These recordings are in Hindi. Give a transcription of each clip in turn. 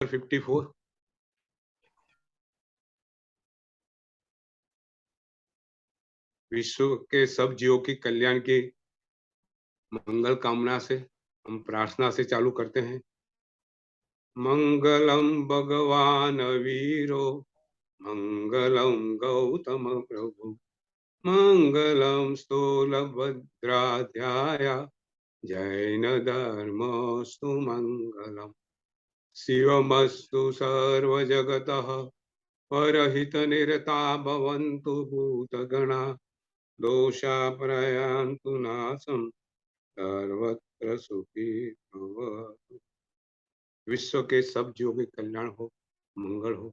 54। विश्व के सब जीवों की कल्याण की मंगल कामना से हम प्रार्थना से चालू करते हैं। मंगलम भगवान वीरो मंगलम गौतम प्रभु मंगलम स्थूलभद्राध्याय जैन धर्मस्तु मंगलम शिवमस्तु सर्वजगतः परहितनिरता भवन्तु भूतगणा दोषा प्रयान्तु नाशं सर्वत्र सुखी भवतु। विश्व के सब जीवों के कल्याण हो, मंगल हो।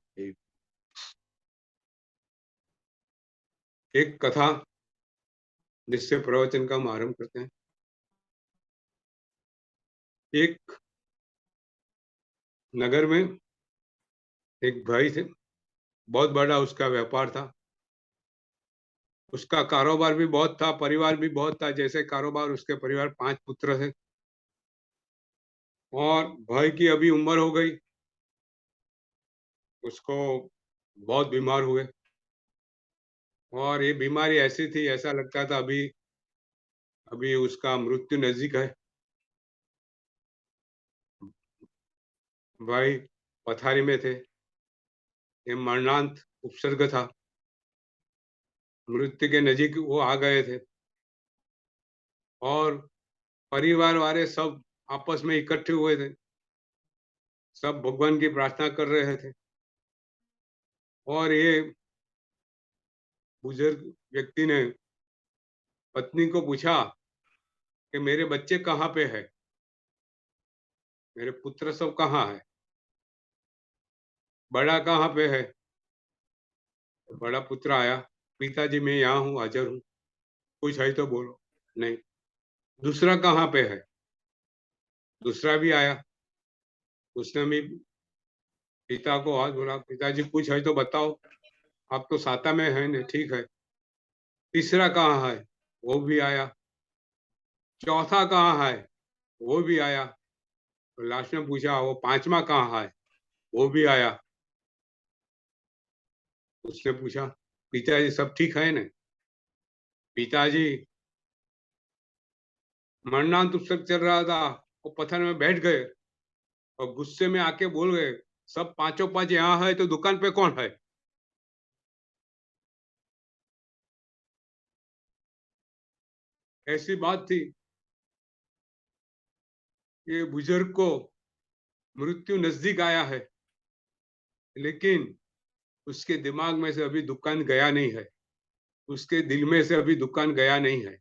एक कथा जिससे प्रवचन का हम आरंभ करते हैं। एक नगर में एक भाई थे, बहुत बड़ा उसका व्यापार था, उसका कारोबार भी बहुत था, परिवार भी बहुत था। जैसे कारोबार उसके परिवार 5 पुत्र थे और भाई की अभी उम्र हो गई, उसको बहुत बीमार हुए और ये बीमारी ऐसी थी, ऐसा लगता था अभी अभी उसका मृत्यु नजदीक है। भाई पथारी में थे, ये मरणांत उपसर्ग था, मृत्यु के नजीक वो आ गए थे और परिवार वाले सब आपस में इकट्ठे हुए थे, सब भगवान की प्रार्थना कर रहे थे और ये बुजुर्ग व्यक्ति ने पत्नी को पूछा कि मेरे बच्चे कहाँ पे है, मेरे पुत्र सब कहाँ है, बड़ा कहाँ पे है। बड़ा पुत्र आया, पिताजी मैं यहाँ हूँ, हाजिर हूँ, कुछ है तो बोलो। नहीं। दूसरा कहाँ पे है, दूसरा भी आया, उसने भी पिता को हाथ बोला, पिताजी कुछ है तो बताओ, आप तो साता में है ना। ठीक है। तीसरा कहाँ है, वो भी आया। चौथा कहाँ है, वो भी आया। तो लास्ट में पूछा वो 5वां कहाँ है, वो भी आया। उसने पूछा पिताजी सब ठीक है ना। पिताजी मरणांत उत्सव चल रहा था, वो पत्थर में बैठ गए और गुस्से में आके बोल गए, सब 5 यहाँ है तो दुकान पे कौन है। ऐसी बात थी, ये बुजुर्ग को मृत्यु नजदीक आया है, लेकिन उसके दिमाग में से अभी दुकान गया नहीं है, उसके दिल में से अभी दुकान गया नहीं है।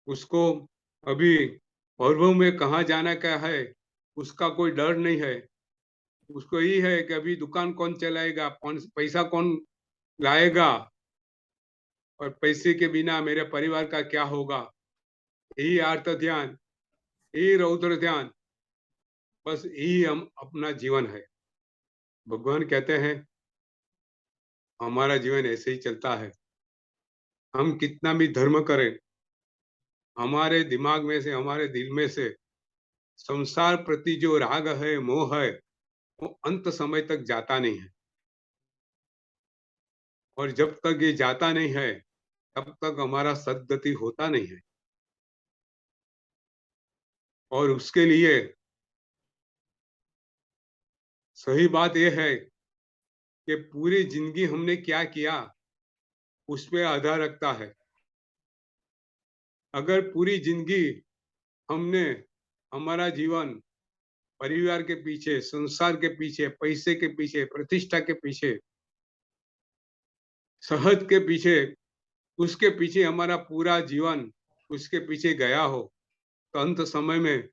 उसको अभी पौर्व में कहाँ जाना क्या है उसका कोई डर नहीं है। उसको यही है कि अभी दुकान कौन चलाएगा, कौन पैसा कौन लाएगा और पैसे के बिना मेरे परिवार का क्या होगा। यही आर्त ध्यान, यही रौद्र ध्यान, बस यही हम अपना जीवन है। भगवान कहते हैं हमारा जीवन ऐसे ही चलता है, हम कितना भी धर्म करें, हमारे दिमाग में से, हमारे दिल में से संसार प्रति जो राग है, मोह है, वो अंत समय तक जाता नहीं है। और जब तक ये जाता नहीं है तब तक हमारा सद्गति होता नहीं है। और उसके लिए सही बात यह है कि पूरी जिंदगी हमने क्या किया उस पे आधार रखता है। अगर पूरी जिंदगी हमने हमारा जीवन परिवार के पीछे, संसार के पीछे, पैसे के पीछे, प्रतिष्ठा के पीछे, सहज के पीछे, उसके पीछे हमारा पूरा जीवन उसके पीछे गया हो, तो अंत समय में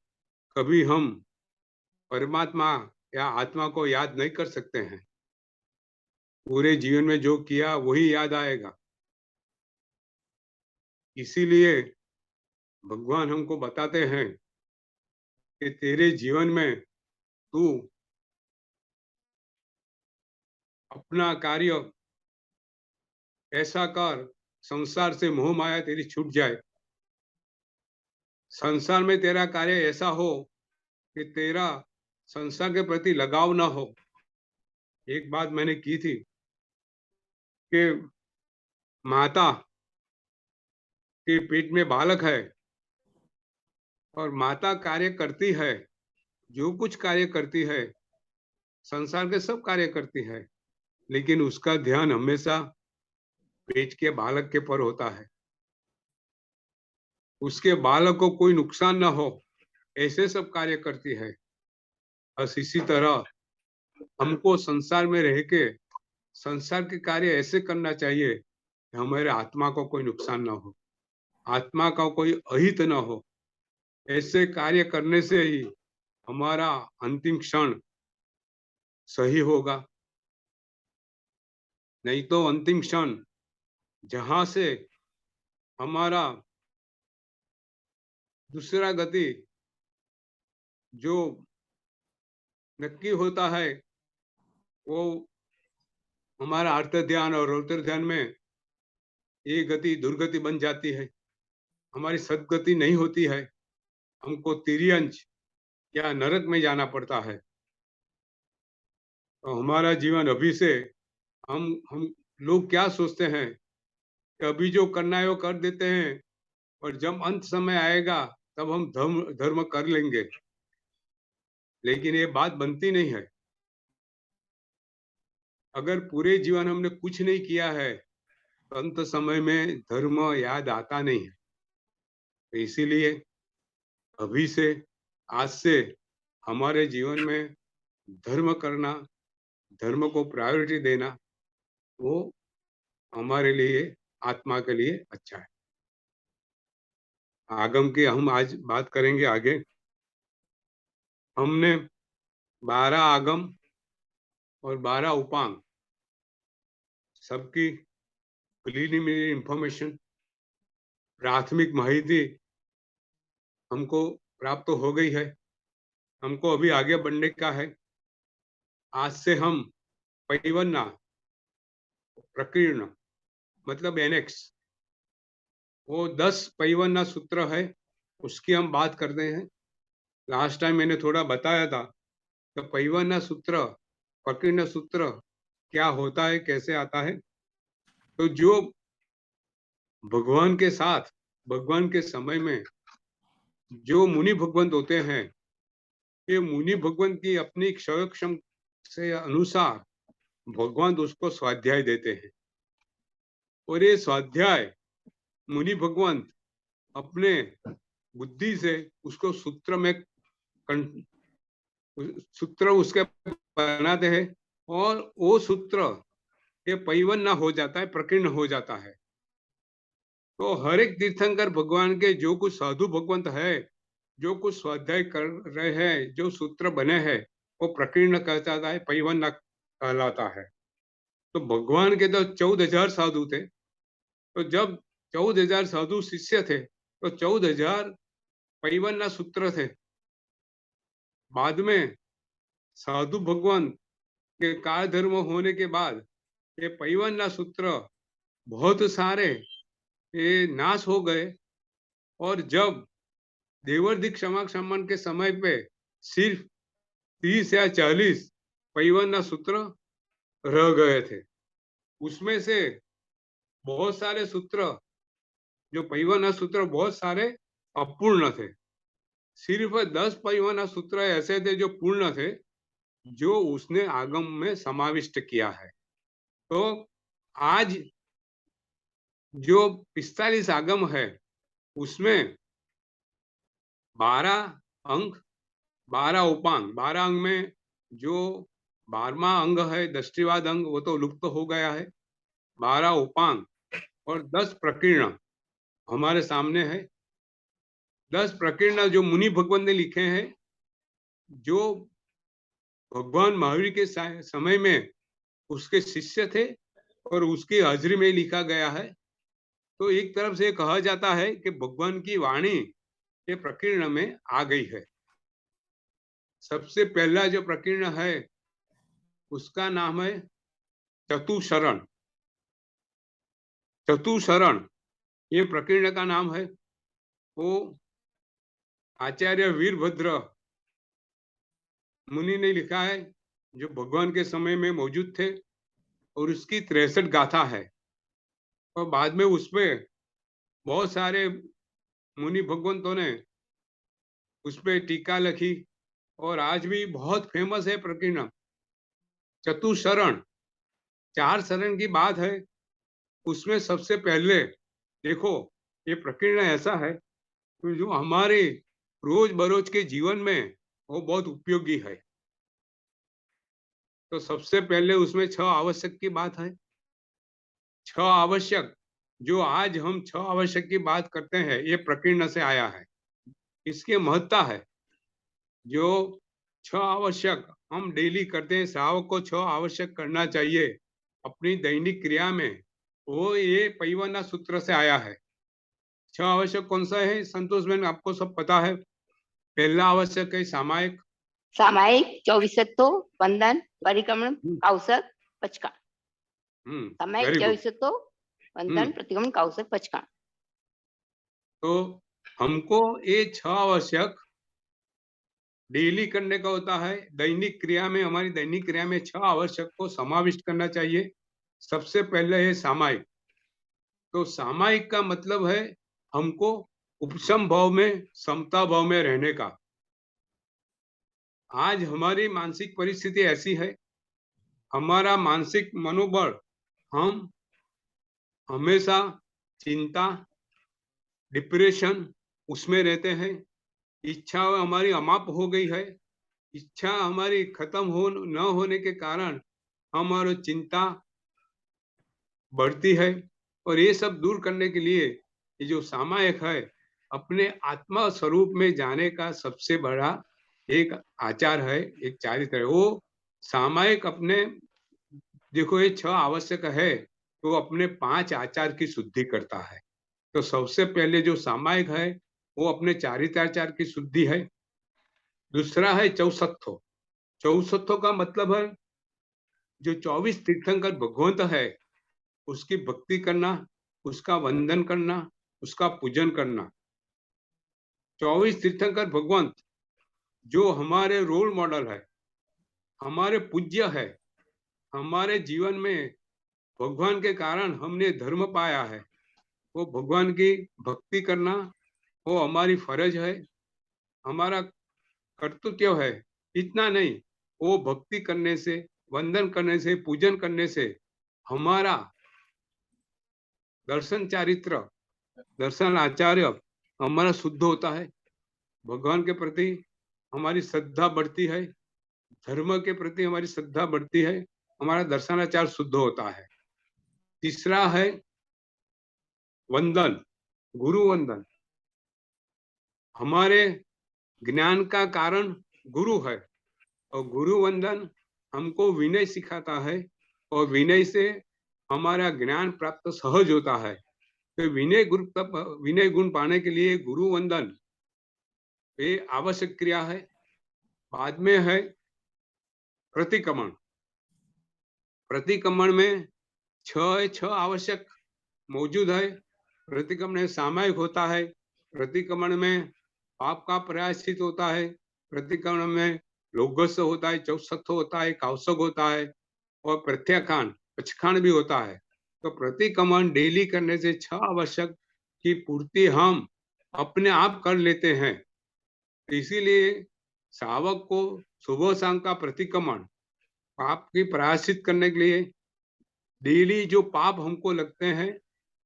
कभी हम परमात्मा या आत्मा को याद नहीं कर सकते हैं। पूरे जीवन में जो किया वही याद आएगा। इसीलिए भगवान हमको बताते हैं कि तेरे जीवन में तू अपना कार्य ऐसा कर, संसार से मोह माया तेरी छूट जाए। संसार में तेरा कार्य ऐसा हो कि तेरा संसार के प्रति लगाव ना हो। एक बात मैंने की थी कि माता के पेट में बालक है और माता कार्य करती है, जो कुछ कार्य करती है, संसार के सब कार्य करती है, लेकिन उसका ध्यान हमेशा पेट के बालक के पर होता है। उसके बालक को कोई नुकसान ना हो, ऐसे सब कार्य करती है। बस इसी तरह हमको संसार में रह के संसार के कार्य ऐसे करना चाहिए कि हमारे आत्मा को कोई नुकसान ना हो, आत्मा का कोई अहित ना हो। ऐसे कार्य करने से ही हमारा अंतिम क्षण सही होगा। नहीं तो अंतिम क्षण जहां से हमारा दूसरा गति जो नक्की होता है, वो हमारा अर्थ ध्यान और उत्तर ध्यान में ये गति दुर्गति बन जाती है, हमारी सदगति नहीं होती है, हमको तिर्यंच या नरक में जाना पड़ता है। तो हमारा जीवन अभी से हम लोग क्या सोचते हैं कि अभी जो करना है वो कर देते हैं और जब अंत समय आएगा तब हम धर्म धर्म कर लेंगे, लेकिन ये बात बनती नहीं है। अगर पूरे जीवन हमने कुछ नहीं किया है तो अंत समय में धर्म याद आता नहीं है। तो इसीलिए अभी से, आज से हमारे जीवन में धर्म करना, धर्म को प्रायोरिटी देना, वो हमारे लिए, आत्मा के लिए अच्छा है। आगम की हम आज बात करेंगे आगे। हमने 12 आगम और 12 उपांग सबकी प्रीलिमिनरी इंफॉर्मेशन, प्राथमिक माहिती हमको प्राप्त हो गई है। हमको अभी आगे बढ़ने का है। आज से हम पैवन्ना प्रकीर्ण मतलब एनेक्स, वो 10 पैवन्ना सूत्र है, उसकी हम बात करते हैं। लास्ट टाइम मैंने थोड़ा बताया था कि पैवन्ना सूत्र, प्रकीर्ण सूत्र क्या होता है, कैसे आता है। तो जो भगवान के साथ, भगवान के समय में जो मुनि भगवंत होते हैं, ये मुनि भगवंत की अपनी क्षम से अनुसार भगवान उसको स्वाध्याय देते हैं और ये स्वाध्याय मुनि भगवंत अपने बुद्धि से उसको सूत्र में सूत्र उसके बनाते हैं और वो सूत्र ये पैवन्ना हो जाता है, प्रकीर्ण हो जाता है। तो हर एक तीर्थंकर भगवान के जो कुछ साधु भगवंत है, जो कुछ स्वाध्याय कर रहे हैं, जो सूत्र बने हैं, वो प्रकीर्ण कहलाता है, पैवन्ना कहलाता है। तो भगवान के तो 14,000 साधु थे। तो जब 14,000 साधु शिष्य थे तो 14,000 पैवन्ना सूत्र थे। बाद में साधु भगवान के काल धर्म होने के बाद ये पैवन्ना सूत्र बहुत सारे ये नाश हो गए और जब देवर्धि क्षमा क्षमन के समय पे सिर्फ 30 या 40 पैवन्ना सूत्र रह गए थे। उसमें से बहुत सारे सूत्र, जो पैवन्ना सूत्र बहुत सारे अपूर्ण थे। सिर्फ 10 पैवन्ना सूत्र ऐसे थे जो पूर्ण थे, जो उसने आगम में समाविष्ट किया है। तो आज जो 45 आगम है उसमें 12 अंग, 12 उपांग, 12 अंग में जो 12वां अंग है दृष्टिवाद अंग, वो तो लुप्त हो गया है। 12 उपांग और 10 प्रकीर्ण हमारे सामने है। 10 प्रकीर्ण जो मुनि भगवान ने लिखे हैं, जो भगवान महावीर के समय में उसके शिष्य थे और उसकी हाजिरी में लिखा गया है। तो एक तरफ से कहा जाता है कि भगवान की वाणी ये प्रकीर्ण में आ गई है। सबसे पहला जो प्रकीर्ण है उसका नाम है चतुशरण। चतुशरण ये प्रकीर्ण का नाम है। वो आचार्य वीरभद्र मुनि ने लिखा है, जो भगवान के समय में मौजूद थे, और उसकी 63 गाथा है। और बाद में उसमें बहुत सारे मुनि भगवंतों ने उस पे टीका लिखी, और आज भी बहुत फेमस है प्रकीर्णन। चतुशरण, 4 शरण की बात है। उसमें सबसे पहले देखो, ये प्रकीर्णन ऐसा है कि जो हमारे रोज बरोज के जीवन में वो बहुत उपयोगी है। तो सबसे पहले उसमें 6 आवश्यक की बात है। 6 आवश्यक, जो आज हम 6 आवश्यक की बात करते हैं, ये प्रकीर्णन से आया है। इसकी महत्ता है, जो 6 आवश्यक हम डेली करते हैं, श्रावक को 6 आवश्यक करना चाहिए अपनी दैनिक क्रिया में, वो ये पैवना सूत्र से आया है। 6 आवश्यक कौन सा है संतोष बहन, आपको सब पता है? पहला आवश्यक है सामायिक। सामायिक, चौविशत्तो, वंदन, परिक्रमण, कौशक, पचका। सामायिक, वेरी गुड। चौविशत्तो, वंदन, प्रतिक्रमण, कौशक, पचका। तो हमको ये 6 आवश्यक डेली करने का होता है। दैनिक क्रिया में, हमारी दैनिक क्रिया में 6 आवश्यक को समाविष्ट करना चाहिए। सबसे पहले है सामायिक। तो सामायिक का मतलब है हमको उपशम भाव में, समता भाव में रहने का। आज हमारी मानसिक परिस्थिति ऐसी है, हमारा मानसिक मनोबल, हम हमेशा चिंता, डिप्रेशन उसमें रहते हैं। इच्छा हमारी अमाप हो गई है। इच्छा हमारी खत्म हो न होने के कारण हमारी चिंता बढ़ती है। और ये सब दूर करने के लिए ये जो सामायिक है, अपने आत्मा स्वरूप में जाने का सबसे बड़ा एक आचार है, एक चारित्र है। वो सामायिक अपने, देखो ये 6 आवश्यक है, तो अपने 5 आचार की शुद्धि करता है। तो सबसे पहले जो सामायिक है वो अपने चारित्राचार की शुद्धि है। दूसरा है चौसत्थो। चौसत्थो का मतलब है जो 24 तीर्थंकर भगवंत है उसकी भक्ति करना, उसका वंदन करना, उसका पूजन करना। 24 तीर्थंकर भगवंत जो हमारे रोल मॉडल है, हमारे पूज्य है, हमारे जीवन में भगवान के कारण हमने धर्म पाया है, वो भगवान की भक्ति करना वो हमारी फर्ज है, हमारा कर्तव्य है। इतना नहीं, वो भक्ति करने से, वंदन करने से, पूजन करने से हमारा दर्शन चारित्र, दर्शन आचार्य हमारा शुद्ध होता है। भगवान के प्रति हमारी श्रद्धा बढ़ती है, धर्म के प्रति हमारी श्रद्धा बढ़ती है, हमारा दर्शनाचार शुद्ध होता है। तीसरा है वंदन, गुरु वंदन। हमारे ज्ञान का कारण गुरु है, और गुरु वंदन हमको विनय सिखाता है, और विनय से हमारा ज्ञान प्राप्त सहज होता है। तो विनय गुण पाने के लिए गुरु वंदन ये आवश्यक क्रिया है। बाद में है प्रतिक्रमण। प्रतिक्रमण में 6 आवश्यक मौजूद है। प्रतिक्रमण सामायिक होता है। प्रतिक्रमण में पाप का प्रायश्चित होता है। प्रतिक्रमण में लोगस्य होता है, चौसत्थ होता है, कौशक होता है, और प्रत्याखान, पचखान भी होता है। तो प्रतिक्रमण डेली करने से 6 आवश्यक की पूर्ति हम अपने आप कर लेते हैं। इसीलिए श्रावक को सुबह शाम का प्रतिक्रमण पाप की प्रायश्चित करने के लिए, डेली जो पाप हमको लगते हैं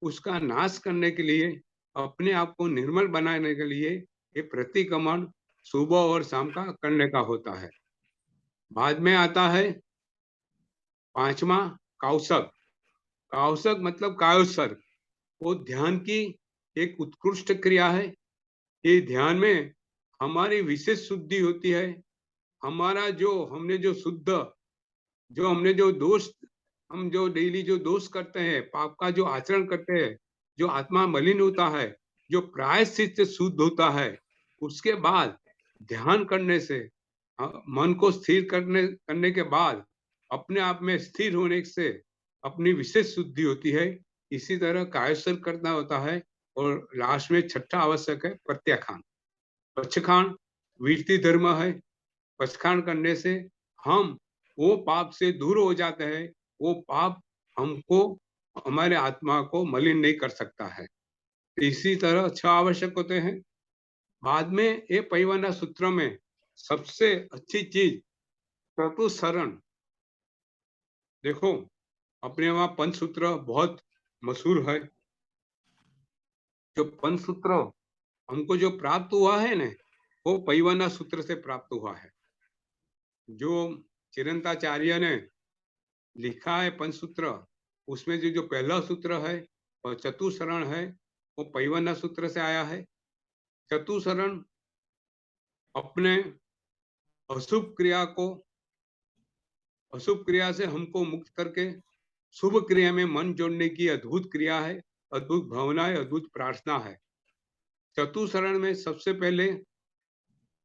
उसका नाश करने के लिए, अपने आप को निर्मल बनाने के लिए ये प्रतिक्रमण सुबह और शाम का करने का होता है। बाद में आता है 5वां कौशक। कौशक मतलब कायोत्सर्ग। वो ध्यान की एक उत्कृष्ट क्रिया है। ये ध्यान में हमारी विशेष शुद्धि होती है। हमारा जो हमने जो शुद्ध, जो हमने जो दोष, हम जो डेली जो दोष करते हैं, पाप का जो आचरण करते हैं, जो आत्मा मलिन होता है, जो प्रायश्चित से शुद्ध होता है, उसके बाद ध्यान करने से, मन को स्थिर करने के बाद अपने आप में स्थिर होने से अपनी विशेष शुद्धि होती है। इसी तरह कायस्वर करना होता है। और लास्ट में 6ठा आवश्यक है प्रत्याखान। पक्षखान वीरती धर्म है। पचखान करने से हम वो पाप से दूर हो जाते हैं। वो पाप हमको, हमारे आत्मा को मलिन नहीं कर सकता है। तो इसी तरह 6 आवश्यक होते हैं। बाद में ये पैवाना सूत्र में सबसे अच्छी चीज चतुसरण। देखो, अपने वहां पंचसूत्र बहुत मशहूर है। जो पंचसूत्र हमको जो प्राप्त हुआ है ना, वो पैवाना सूत्र से प्राप्त हुआ है। जो चिरंताचार्य ने लिखा है पंचसूत्र, उसमें जो पहला सूत्र है और चतुसरण है, वो पैवाना सूत्र से आया है। चतुसरण अपने अशुभ क्रिया को, अशुभ क्रिया से हमको मुक्त करके शुभ क्रिया में मन जोड़ने की अद्भुत क्रिया है, अद्भुत भावना है, अद्भुत प्रार्थना है। चतुसरण में सबसे पहले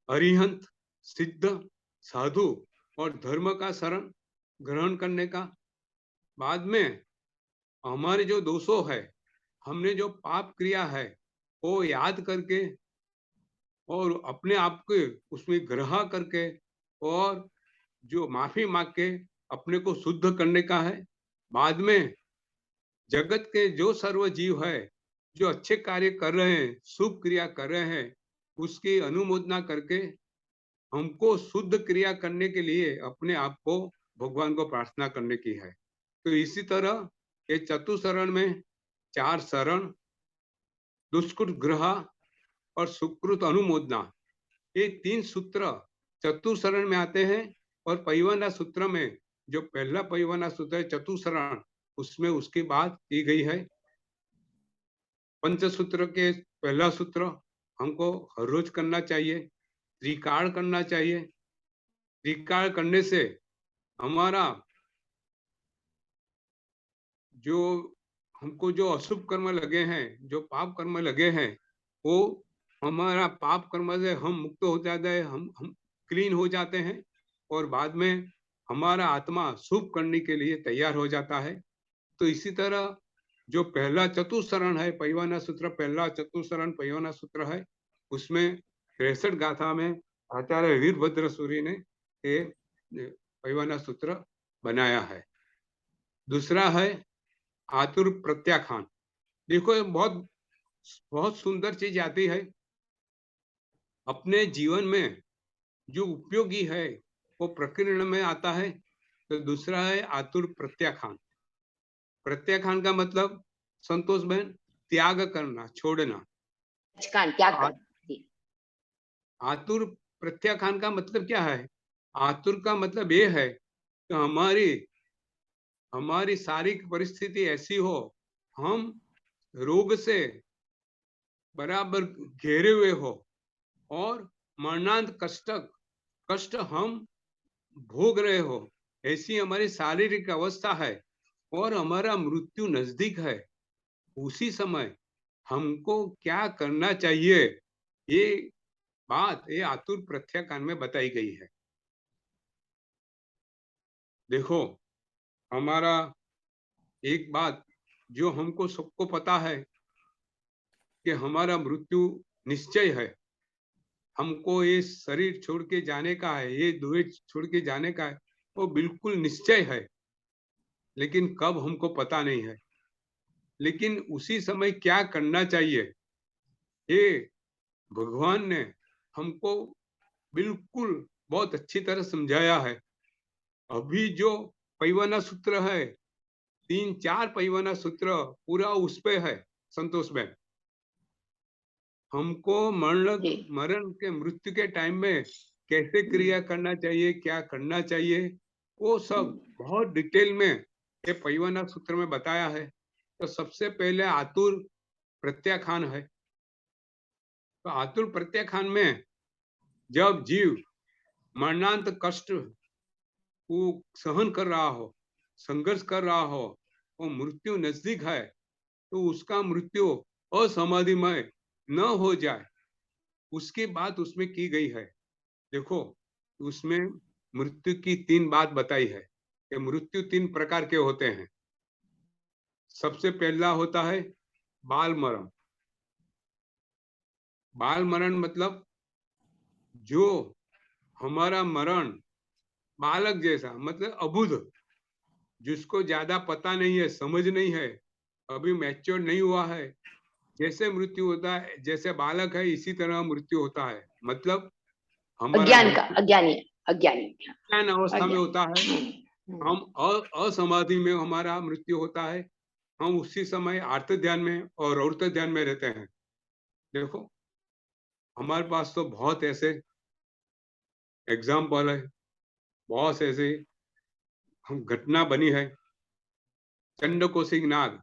अरिहंत, सिद्ध, साधु और धर्म का शरण ग्रहण करने का। बाद में हमारे जो दोषों है, हमने जो पाप क्रिया है, वो याद करके और अपने आप के उसमें ग्रह करके और जो माफी मांग के अपने को शुद्ध करने का है। बाद में जगत के जो सर्व जीव है, जो अच्छे कार्य कर रहे हैं, शुभ क्रिया कर रहे हैं, उसकी अनुमोदना करके हमको शुद्ध क्रिया करने के लिए अपने आप को भगवान को प्रार्थना करने की है। तो इसी तरह ये चतुसरण में 4 शरण, दुष्कृत ग्रह और सुकृत अनुमोदना, ये 3 सूत्र चतुसरण में आते हैं। और पैवाना सूत्र में जो पहला पैवाना सूत्र है चतुसरण, उसमें उसकी बात की गई है। पंचसूत्र के पहला सूत्र हमको हर रोज करना चाहिए, त्रिकाल करना चाहिए। त्रिकाल करने से हमारा जो हमको जो अशुभ कर्म लगे हैं, जो पाप कर्म लगे हैं, वो हमारा पाप कर्म से हम मुक्त हो जाते हैं, हम क्लीन हो जाते हैं और बाद में हमारा आत्मा शुभ करने के लिए तैयार हो जाता है। तो इसी तरह जो पहला चतुसरण है, पैवाना सूत्र पहला चतुसरण पैवाना सूत्र है, उसमें 63 गाथा में आचार्य वीरभद्र सूरी ने ये पैवाना सूत्र बनाया है। दूसरा है आतुर प्रत्याख्यान। देखो, ये बहुत बहुत सुंदर चीज आती है अपने जीवन में, जो उपयोगी है वो प्रकीर्ण में आता है। तो दूसरा है आतुर प्रत्याख्यान। प्रत्याख्यान का मतलब संतोष बहन, त्याग करना, छोड़ना। त्याग कर। आतुर प्रत्याख्यान का मतलब क्या है? आतुर का मतलब ये है कि हमारी शारीरिक परिस्थिति ऐसी हो, हम रोग से बराबर घेरे हुए हो और मरणांत कष्ट हम भोग रहे हो, ऐसी हमारी शारीरिक अवस्था है और हमारा मृत्यु नजदीक है। उसी समय हमको क्या करना चाहिए, ये बात ये आतुर प्रत्याख्यान में बताई गई है। देखो, हमारा एक बात जो हमको सबको पता है कि हमारा मृत्यु निश्चय है। हमको ये शरीर छोड़ के जाने का है, ये द्वैत छोड़ के जाने का है, वो बिल्कुल निश्चय है, लेकिन कब हमको पता नहीं है। लेकिन उसी समय क्या करना चाहिए, ये भगवान ने हमको बिल्कुल बहुत अच्छी तरह समझाया है। अभी जो पैवाना सूत्र है, 3-4 पैवाना सूत्र पूरा उस पे है संतोष में। हमको मरण के मृत्यु के टाइम में कैसे क्रिया करना चाहिए, क्या करना चाहिए, वो सब बहुत डिटेल में ये पैवाना सूत्र में बताया है। तो सबसे पहले आतुर प्रत्याख्यान है। तो आतुर प्रत्याख्यान में जब जीव मरणांत कष्ट वो सहन कर रहा हो, संघर्ष कर रहा हो, वो मृत्यु नजदीक है, तो उसका मृत्यु असमाधिमय न हो जाए, उसकी बात उसमें की गई है। देखो, उसमें मृत्यु की 3 बात बताई है कि मृत्यु 3 प्रकार के होते हैं। सबसे पहला होता है बाल मरण। बाल मरण मतलब जो हमारा मरण बालक जैसा, मतलब अबुध, जिसको ज्यादा पता नहीं है, समझ नहीं है, अभी मैच्योर नहीं हुआ है, जैसे मृत्यु होता है, जैसे बालक है इसी तरह मृत्यु होता है। मतलब हमारा अज्ञान का, मृत्यु अज्ञानी, अज्ञानी, ज्ञान अवस्था में अज्ञान। होता है। हम असमाधि में हमारा मृत्यु होता है। हम उसी समय आर्त ध्यान में और औरत ध्यान में रहते हैं। देखो, हमारे पास तो बहुत ऐसे एग्जाम्पल है, बहुत ऐसे घटना बनी है। चंड कौशिक नाग,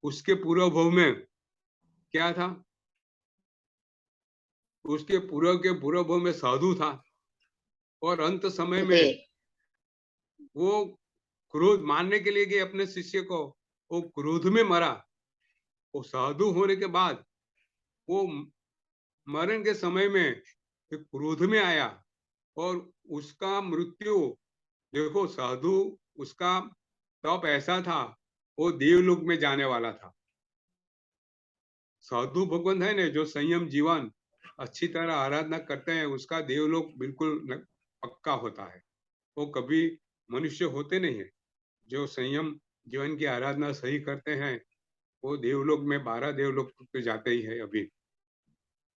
उसके पूर्व भव में क्या था? उसके पूर्व के पूर्व भव में साधु था, और अंत समय ते में वो क्रोध मारने के लिए गए अपने शिष्य को, वो क्रोध में मरा। वो साधु होने के बाद वो मरण के समय में क्रोध में आया, और उसका मृत्यु, देखो साधु, उसका तप ऐसा था, वो देवलोक में जाने वाला था। साधु भगवान है ना, जो संयम जीवन अच्छी तरह आराधना करते हैं, उसका देवलोक बिल्कुल पक्का होता है। वो कभी मनुष्य होते नहीं है। जो संयम जीवन की आराधना सही करते हैं, वो देवलोक में 12 देवलोक पे जाते ही है अभी।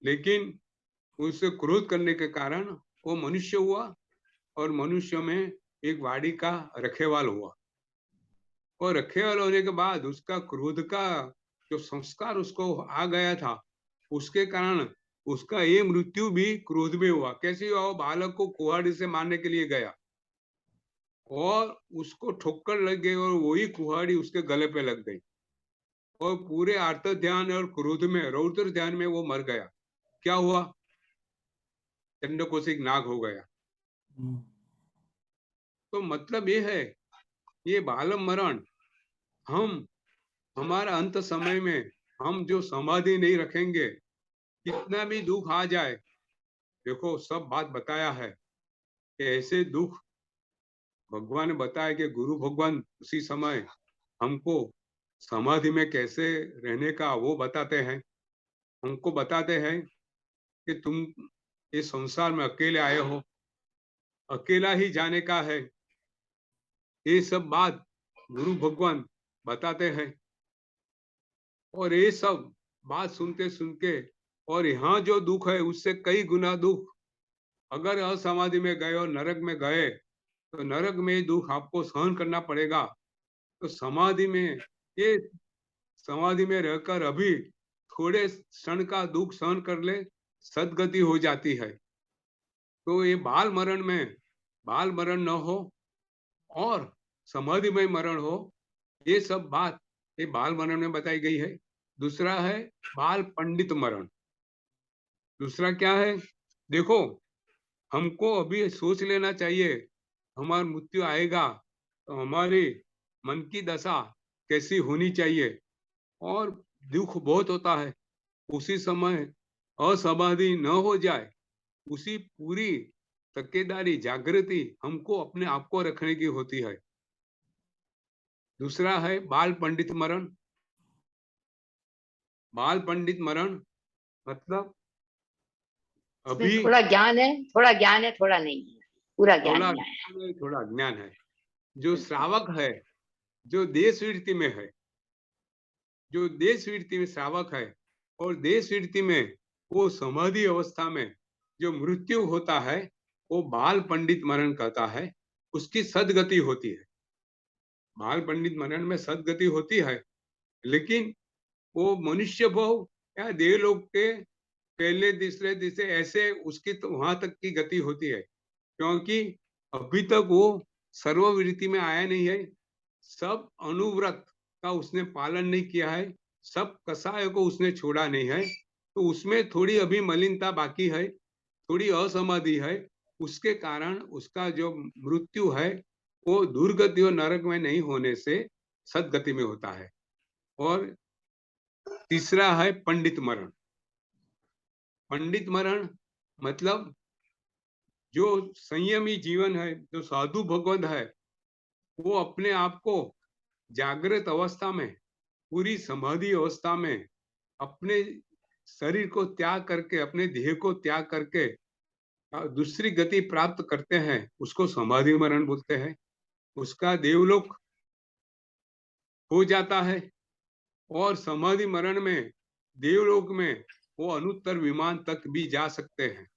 लेकिन उससे क्रोध करने के कारण वो मनुष्य हुआ, और मनुष्य में एक वाड़ी का रखेवाल हुआ। और रखेवाल होने के बाद उसका क्रोध का जो संस्कार उसको आ गया था, उसके कारण उसका ये मृत्यु भी क्रोध में हुआ। कैसे हुआ? वो बालक को कुहाड़ी से मारने के लिए गया, और उसको ठोकर लग गई, और वही कुहाड़ी उसके गले पे लग गई, और पूरे आर्त ध्यान और क्रोध में, रौद्र ध्यान में वो मर गया। क्या हुआ? चंड कौशिक नाग हो गया। तो मतलब ये है, ये बाल मरण, हम हमारा अंत समय में हम जो समाधि नहीं रखेंगे, कितना भी दुख आ जाए, देखो सब बात बताया है कि ऐसे दुख भगवान ने बताया कि गुरु भगवान उसी समय हमको समाधि में कैसे रहने का वो बताते हैं। हमको बताते हैं कि तुम इस संसार में अकेले आए हो, अकेला ही जाने का है। ये सब बात गुरु भगवान बताते हैं, और ये सब बात सुनते सुनते, और यहाँ जो दुख है उससे कई गुना दुख, अगर असमाधि में गए और नरक में गए, तो नरक में दुख आपको सहन करना पड़ेगा। तो समाधि में, ये समाधि में रहकर अभी थोड़े क्षण का दुख सहन कर ले, सदगति हो जाती है। तो ये बाल मरण में, बाल मरण न हो और समाधि में मरण हो, ये सब बात ये बाल मरण में बताई गई है। दूसरा है बाल पंडित मरण। दूसरा क्या है? देखो, हमको अभी सोच लेना चाहिए, हमारा मृत्यु आएगा तो हमारी मन की दशा कैसी होनी चाहिए। और दुख बहुत होता है, उसी समय असमाधि न हो जाए, उसी पूरी तकेदारी जागृति हमको अपने आप को रखने की होती है। दूसरा है बाल पंडित मरण। बाल पंडित मरण मतलब इसमें अभी थोड़ा ज्ञान है, थोड़ा ज्ञान है, थोड़ा नहीं है, पूरा ज्ञान थोड़ा नहीं आया। थोड़ा ज्ञान है। जो बिल्कुल। श्रावक है, जो देश वृत्ति में है, जो देश वृत्ति में श्रावक है, और देश वृत्ति में वो समाधि अवस्था में जो मृत्यु होता है, वो बाल पंडित मरण कहता है। उसकी सदगति होती है। बाल पंडित मरण में सदगति होती है, लेकिन वो मनुष्य भव या देवलोक के पहले तीसरे तीसरे ऐसे उसकी तो वहां तक की गति होती है, क्योंकि अभी तक वो सर्ववृत्ति में आया नहीं है। सब अनुव्रत का उसने पालन नहीं किया है, सब कसाय को उसने छोड़ा नहीं है, तो उसमें थोड़ी अभी मलिनता बाकी है, थोड़ी असमाधि है। उसके कारण उसका जो मृत्यु है, वो दुर्गति और नरक में नहीं होने से सदगति में होता है। और तीसरा है पंडित मरण। पंडित मरण मतलब जो संयमी जीवन है, जो साधु भगवत है, वो अपने आप को जागृत अवस्था में, पूरी समाधि अवस्था में, अपने शरीर को त्याग करके, अपने देह को त्याग करके दूसरी गति प्राप्त करते हैं उसको समाधि मरण बोलते हैं। उसका देवलोक हो जाता है और समाधि मरण में देवलोक में वो अनुत्तर विमान तक भी जा सकते हैं।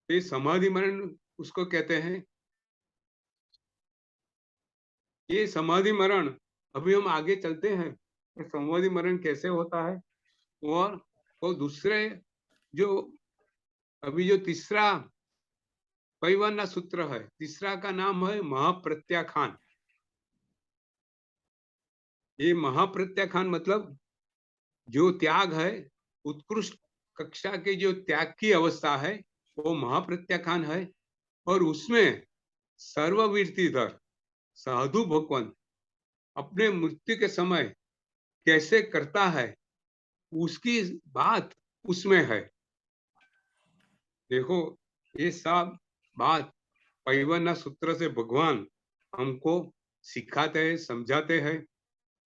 ये समाधि मरण उसको कहते हैं। ये समाधि मरण अभी हम आगे चलते हैं, समाधि मरण कैसे होता है। और वो दूसरे जो अभी जो तीसरा पैवन्ना सूत्र है, तीसरा का नाम है महाप्रत्याखान। ये महाप्रत्याखान मतलब जो त्याग है, उत्कृष्ट कक्षा के जो त्याग की अवस्था है वो महाप्रत्याखान है। और उसमें सर्ववीर्तिधर साधु भगवान अपने मृत्यु के समय कैसे करता है उसकी बात उसमें है। देखो ये सब बात पैवन्ना सूत्र से भगवान हमको सिखाते हैं, समझाते हैं।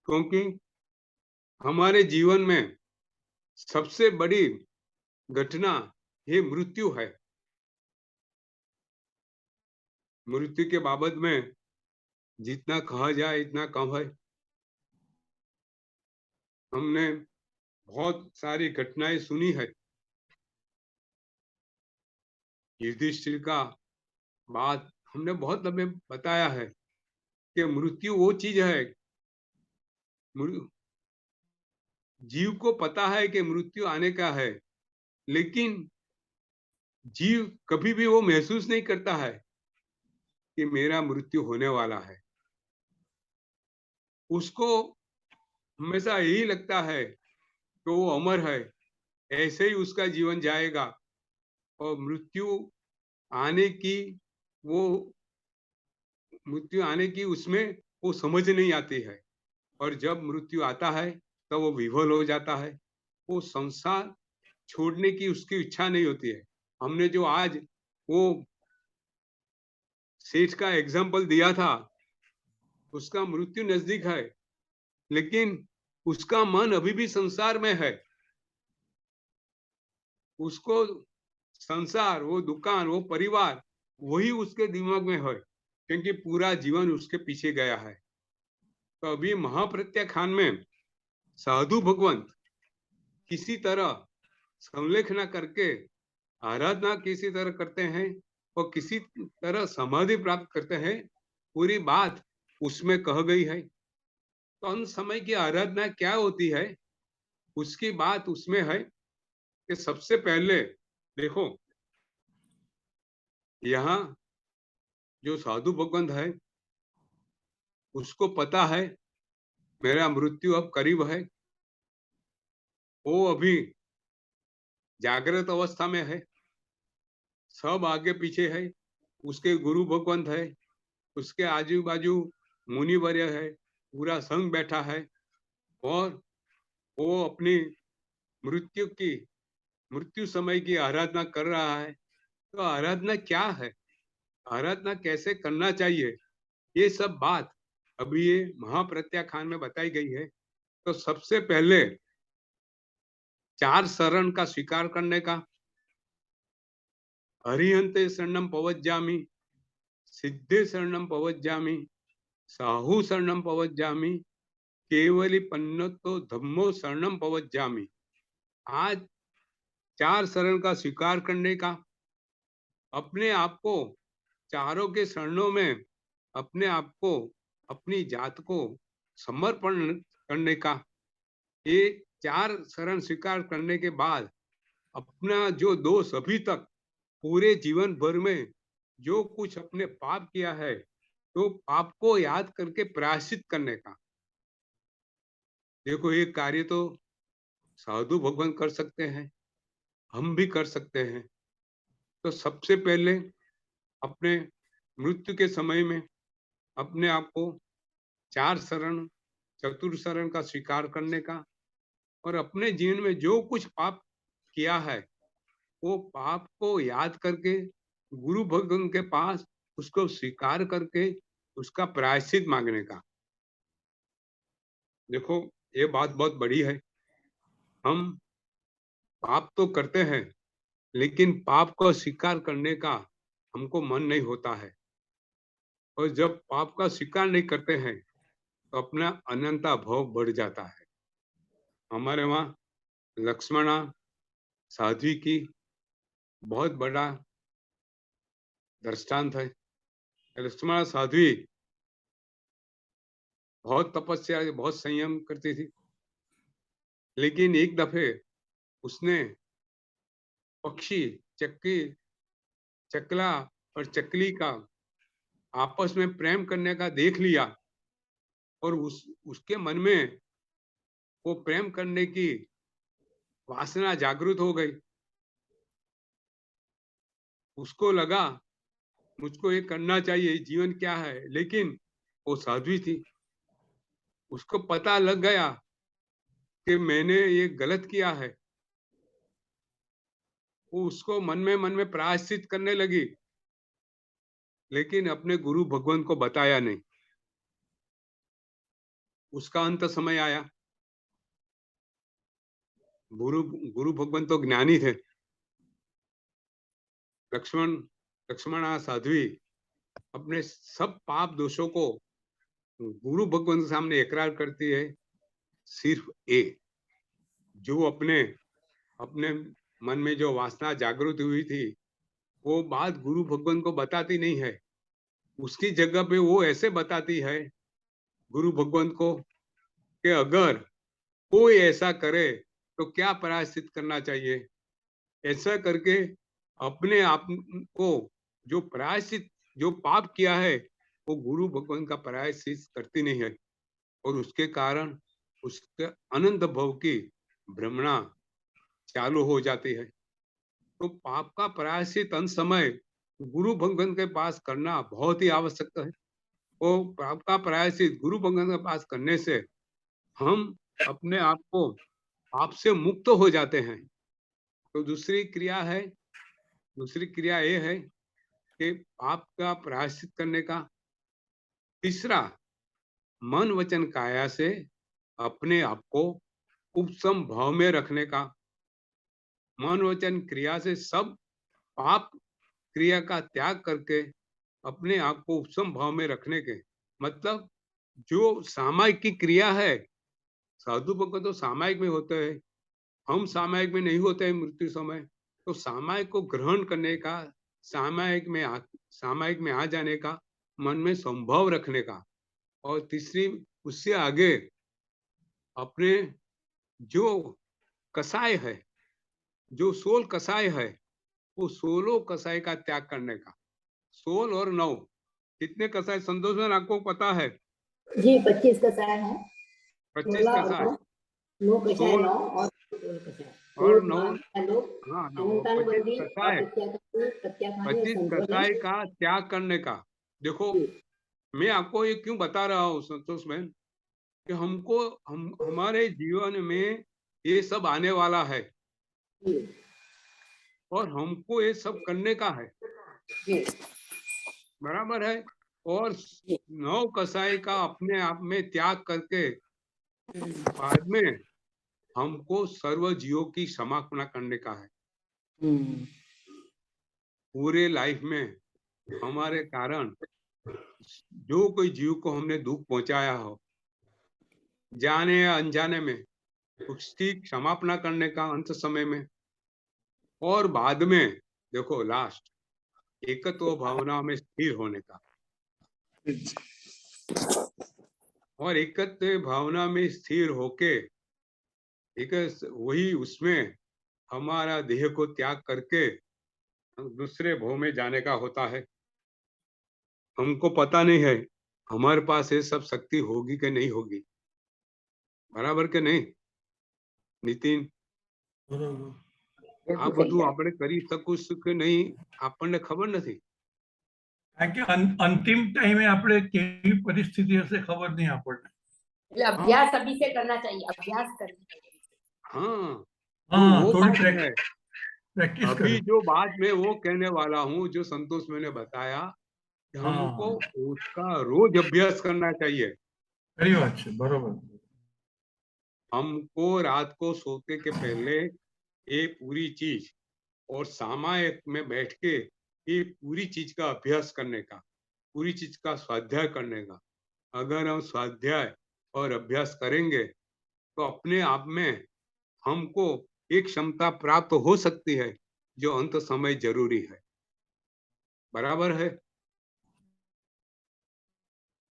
क्योंकि हमारे जीवन में सबसे बड़ी घटना ये मृत्यु है। मृत्यु के बाबत में जितना कहा जाए इतना कम है। हमने बहुत सारी घटनाएं सुनी है। युधिष्ठिर का बात हमने बहुत लंबे बताया है कि मृत्यु वो चीज है, जीव को पता है कि मृत्यु आने का है, लेकिन जीव कभी भी वो महसूस नहीं करता है कि मेरा मृत्यु होने वाला है। उसको हमेशा यही लगता है कि वो अमर है, ऐसे ही उसका जीवन जाएगा। और वो मृत्यु आने की उसमें वो समझ नहीं आती है। और जब मृत्यु आता है तो वो विह्वल हो जाता है। वो संसार छोड़ने की उसकी इच्छा नहीं होती है। हमने जो आज वो सेठ का एग्जाम्पल दिया था, उसका मृत्यु नजदीक है, लेकिन उसका मन अभी भी संसार में है। उसको संसार, वो दुकान, वो परिवार, वही उसके दिमाग में है, क्योंकि पूरा जीवन उसके पीछे गया है। तो अभी महाप्रत्याखान में साधु भगवंत किसी तरह संलेख न करके आराधना किसी तरह करते हैं और किसी तरह समाधि प्राप्त करते हैं। पूरी बात उसमें कह गई है। तो उन समय की आराधना क्या होती है उसकी बात उसमें है कि सबसे पहले देखो, यहाँ जो साधु भगवंत है उसको पता है मेरा मृत्यु अब करीब है। वो अभी जागृत अवस्था में है, सब आगे पीछे है, उसके गुरु भगवंत है, उसके आजू बाजू मुनिवर्य है, पूरा संघ बैठा है। और वो अपनी मृत्यु समय की आराधना कर रहा है। तो आराधना क्या है, आराधना कैसे करना चाहिए, ये सब बात अभी ये महाप्रत्याखान में बताई गई है। तो सबसे पहले 4 शरण का स्वीकार करने का, हरिहंते शरणम पवज्जामि, सिद्धे शरणम पवज्जामि, साहू शरणम पवज्जामि, केवली पन्नतो धम्मो शरणम पवज्जामि। आज 4 शरण का स्वीकार करने का, अपने आप को चारों के शरणों में अपने आप को, अपनी जात को समर्पण करने का। ये 4 शरण स्वीकार करने के बाद अपना जो दोष अभी तक पूरे जीवन भर में जो कुछ अपने पाप किया है, तो पाप को याद करके प्रायश्चित करने का। देखो ये कार्य तो साधु भगवान कर सकते हैं, हम भी कर सकते हैं। तो सबसे पहले अपने मृत्यु के समय में अपने आप को 4 शरण, चतुर शरण का स्वीकार करने का, और अपने जीवन में जो कुछ पाप किया है वो पाप को याद करके गुरु भगवान के पास उसको स्वीकार करके उसका प्रायश्चित मांगने का। देखो ये बात बहुत बड़ी है। हम पाप तो करते हैं, लेकिन पाप को स्वीकार करने का हमको मन नहीं होता है। और जब पाप का स्वीकार नहीं करते हैं तो अपना अनंता भाव बढ़ जाता है। हमारे वहाँ लक्ष्मणा साध्वी की बहुत बड़ा दृष्टांत है। लक्ष्मणा साध्वी बहुत तपस्या, बहुत संयम करती थी, लेकिन एक दफे उसने पक्षी चकला और चकली का आपस में प्रेम करने का देख लिया और उसके मन में वो प्रेम करने की वासना जागृत हो गई। उसको लगा मुझको ये करना चाहिए, जीवन क्या है, लेकिन वो साध्वी थी, उसको पता लग गया कि मैंने ये गलत किया है। वो उसको मन में प्रायश्चित करने लगी, लेकिन अपने गुरु भगवान को बताया नहीं। उसका अंत समय आया। गुरु भगवान तो ज्ञानी थे। लक्ष्मणा साध्वी अपने सब पाप दोषों को गुरु भगवान के सामने इकरार करती है। सिर्फ जो अपने अपने मन में जो वासना जागृत हुई थी वो बात गुरु भगवान को बताती नहीं है। उसकी जगह पे वो ऐसे बताती है गुरु भगवान को कि अगर कोई ऐसा करे तो क्या प्रायश्चित करना चाहिए। ऐसा करके अपने आप को जो प्रायश्चित, जो पाप किया है वो गुरु भगवान का प्रायश्चित करती नहीं है, और उसके कारण उसके अनंत भव की भ्रमणा चालू हो जाती है। तो पाप का प्रायश्चित अंत समय गुरु भगवान के पास करना बहुत ही आवश्यक है। वो पाप का प्रायश्चित गुरु भगवान के पास करने से हम अपने आप को पाप से मुक्त हो जाते हैं। तो दूसरी क्रिया ये है कि पाप का प्रायश्चित करने का। तीसरा, मन वचन काया से अपने आप को उपशम भाव में रखने का। मन वचन क्रिया से सब पाप क्रिया का त्याग करके अपने आप को उपशम भाव में रखने के मतलब जो सामायिक की क्रिया है, साधु भक्त तो सामायिक में होते हैं, हम सामायिक में नहीं होते हैं मृत्यु समय। तो सामायिक को ग्रहण करने का, सामायिक में आ जाने का, मन में संभव रखने का। और तीसरी, उससे आगे अपने जो कसाय है, जो 16 कसाय है, वो 16 कसाय का त्याग करने का। 16 और 9 कितने कसाय संतोष में आपको पता है? जी 25 कसाय है। 25 कसाय, 9 कसाय 9 और 9 हाँ 25 कसाय, 25 कसाय का त्याग करने का। देखो मैं आपको ये क्यों बता रहा हूँ संतोष में कि हमारे जीवन में ये सब आने वाला है और हमको ये सब करने का है, बराबर है। और 9 कसाई का अपने आप में त्याग करके बाद में हमको सर्व जीवों की समापना करने का है। पूरे लाइफ में हमारे कारण जो कोई जीव को हमने दुख पहुंचाया हो, जाने या अनजाने में, उसकी समापना करने का अंत समय में। और बाद में देखो लास्ट एकत्व भावना में स्थिर होने का। और एकत्व भावना में स्थिर होके एक वही उसमें हमारा देह को त्याग करके दूसरे भाव में जाने का होता है। हमको पता नहीं है हमारे पास ये सब शक्ति होगी कि नहीं होगी, बराबर के नहीं नितिन? આ બધું આપણે કરી શકું કે નહીં આપણને ખબર નથી। કારણ કે અંતિમ ટાઈમે આપણે કેવી પરિસ્થિતિ હશે ખબર નહીં આપણને। એટલે અભ્યાસ અભી से करना चाहिए, अभ्यास करना चाहिए। हाँ वो थोड़ी बात है। प्रैक्टिस अभी जो बात मैं वो कहने वाला हूँ, जो संतोष मैंने बताया कि हमको उसका रोज अभ्यास करना चाहिए। खरी बात है, बरोबर। हमको रात को सोते के पहले ये पूरी चीज और सामायिक में बैठ के ये पूरी चीज का अभ्यास करने का, पूरी चीज का स्वाध्याय करने का। अगर हम स्वाध्याय और अभ्यास करेंगे तो अपने आप में हमको एक क्षमता प्राप्त हो सकती है जो अंत समय जरूरी है। बराबर है?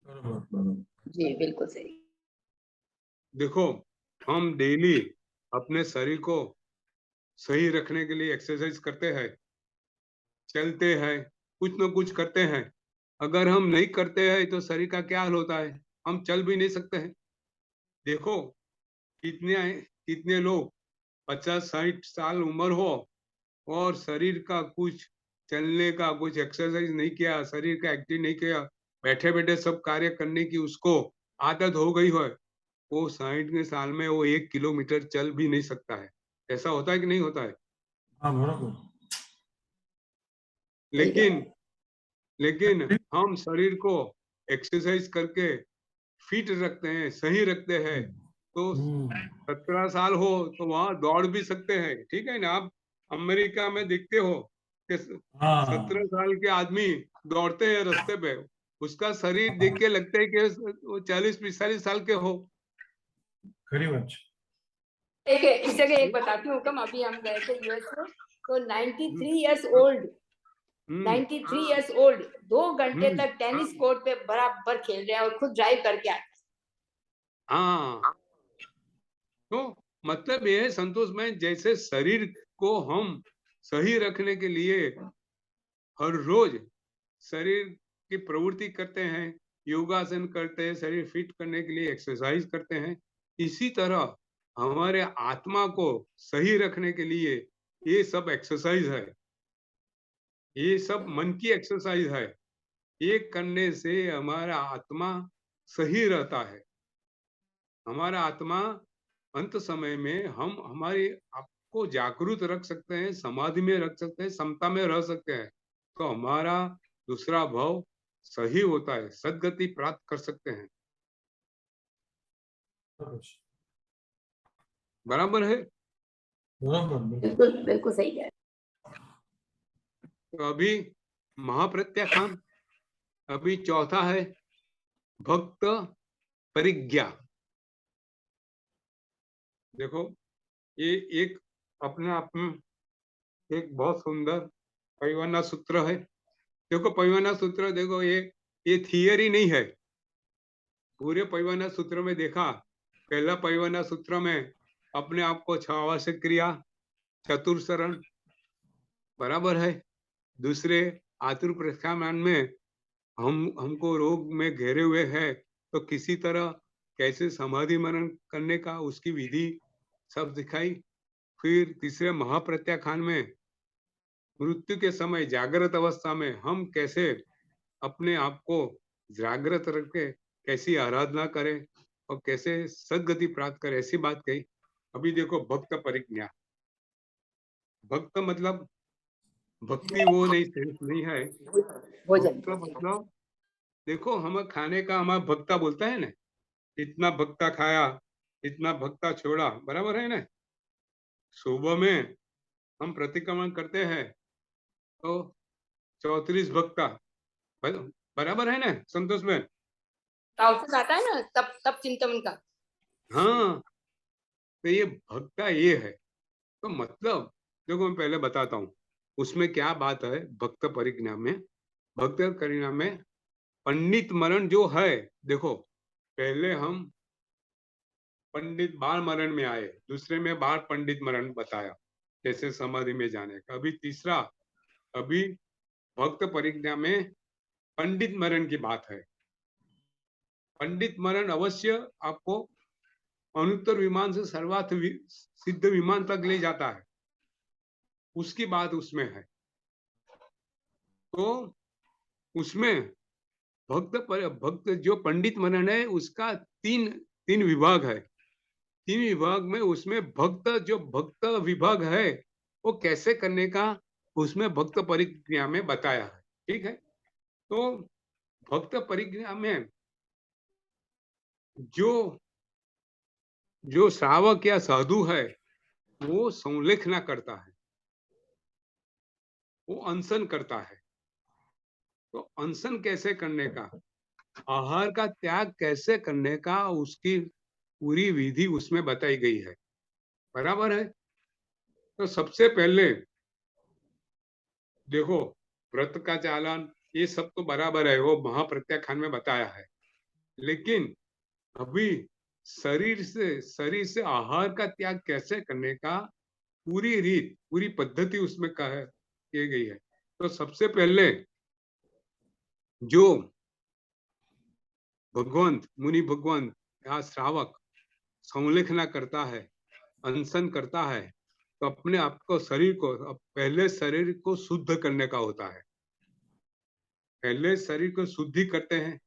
जी बिल्कुल सही। देखो, हम डेली अपने शरीर को सही रखने के लिए एक्सरसाइज करते हैं, चलते हैं, कुछ न कुछ करते हैं। अगर हम नहीं करते हैं तो शरीर का क्या हाल होता है? हम चल भी नहीं सकते हैं। देखो, कितने कितने लोग 50-60 साल उम्र हो और शरीर का कुछ चलने का, कुछ एक्सरसाइज नहीं किया, शरीर का एक्टिव नहीं किया, बैठे बैठे सब कार्य करने की उसको आदत हो गई हो, वो 60 साल में वो 1 किलोमीटर चल भी नहीं सकता है। ऐसा होता है कि नहीं होता है? हाँ बराबर। लेकिन हम शरीर को एक्सरसाइज करके फिट रखते हैं, सही रखते हैं, तो 17 साल हो तो वहां दौड़ भी सकते हैं। ठीक है ना? आप अमेरिका में देखते हो कि 17 साल के आदमी दौड़ते हैं रास्ते पे, उसका शरीर देख के लगता है कि वो 40-45 साल के हो। खरी बात। एक इस जगह एक बताती हूँ, कम अभी हम गए थे यूएस में, तो 93 इयर्स ओल्ड 93 इयर्स ओल्ड 2 घंटे तक टेनिस कोर्ट पे बराबर खेल रहे हैं और खुद ड्राइव करके आए। हाँ, तो मतलब ये है संतोष में, जैसे शरीर को हम सही रखने के लिए हर रोज शरीर की प्रवृत्ति करते हैं, योगासन करते हैं, शरीर फिट करने के लिए एक्सरसाइज करते हैं, इसी तरह हमारे आत्मा को सही रखने के लिए ये सब एक्सरसाइज है, ये सब मन की एक्सरसाइज है। ये करने से हमारा आत्मा सही रहता है। हमारा आत्मा अंत समय में हम हमारी आपको जागरूक रख सकते हैं, समाधि में रख सकते हैं, समता में रह सकते हैं, तो हमारा दूसरा भाव सही होता है, सद्गति प्राप्त कर सकते हैं। बराबर है? बिल्कुल बिल्कुल सही है। तो अभी महाप्रत्याख्यान, अभी चौथा है भक्त परिज्ञा। देखो, ये एक अपने आप में एक बहुत सुंदर परिवना सूत्र है। देखो, परिवना सूत्र देखो, ये थियरी नहीं है। पूरे परिवना सूत्र में देखा, पहला परिवना सूत्र में अपने आप को 6 आवश्यक क्रिया, चतुर्शरण, बराबर है। दूसरे आतुर प्रत्याख्यान में हमको रोग में घेरे हुए है, तो किसी तरह कैसे समाधि मनन करने का उसकी विधि सब दिखाई। फिर तीसरे महाप्रत्याख्यान में मृत्यु के समय जागृत अवस्था में हम कैसे अपने आप को जागृत रख के कैसी आराधना करें और कैसे सद्गति प्राप्त करें, ऐसी बात कही। अभी देखो, भक्त परिज्ञा। भक्त मतलब भक्ति वो नहीं, सेंस नहीं है। भक्त मतलब देखो, हम खाने का हमारा भक्ता बोलता है ना, इतना भक्ता खाया, इतना भक्ता छोड़ा, बराबर है ना? सुबह में हम प्रतिक्रमण करते हैं तो 34 भक्ता, बराबर है ना संतोष में? ताओ आता है ना, तब तब चिंतन का। हाँ, तो ये भक्ता ये है। तो मतलब देखो, मैं पहले बताता हूँ उसमें क्या बात है। भक्त परिज्ञा में, भक्त परिज्ञा में पंडित मरण जो है, देखो पहले हम पंडित बाल मरण में आए, दूसरे में बाल पंडित मरण बताया जैसे समाधि में जाने का। अभी तीसरा, अभी भक्त परिज्ञा में पंडित मरण की बात है। पंडित मरण अवश्य आपको अनुत्तर विमान से सर्वार्थ सिद्ध विमान तक ले जाता है, उसकी बात उसमें है। तो उसमें भक्त जो पंडित मरण है उसका तीन विभाग है। 3 विभाग में उसमें भक्त विभाग है वो कैसे करने का उसमें भक्त परिज्ञा में बताया है। ठीक है? तो भक्त परिज्ञा में जो श्रावक या साधु है वो संलेखना करता है, वो अनशन करता है। तो अनशन कैसे करने का, आहार का त्याग कैसे करने का, उसकी पूरी विधि उसमें बताई गई है। बराबर है। तो सबसे पहले देखो, व्रत का चालन ये सब तो बराबर है, वो महाप्रत्याख्यान में बताया है। लेकिन अभी शरीर से आहार का त्याग कैसे करने का पूरी रीत, पूरी पद्धति उसमें की गई है। तो सबसे पहले जो भगवंत, मुनि भगवंत या श्रावक संलेखना करता है, अनशन करता है, तो अपने आप को, शरीर को, पहले शरीर को शुद्ध करने का होता है। पहले शरीर को शुद्धि करते हैं।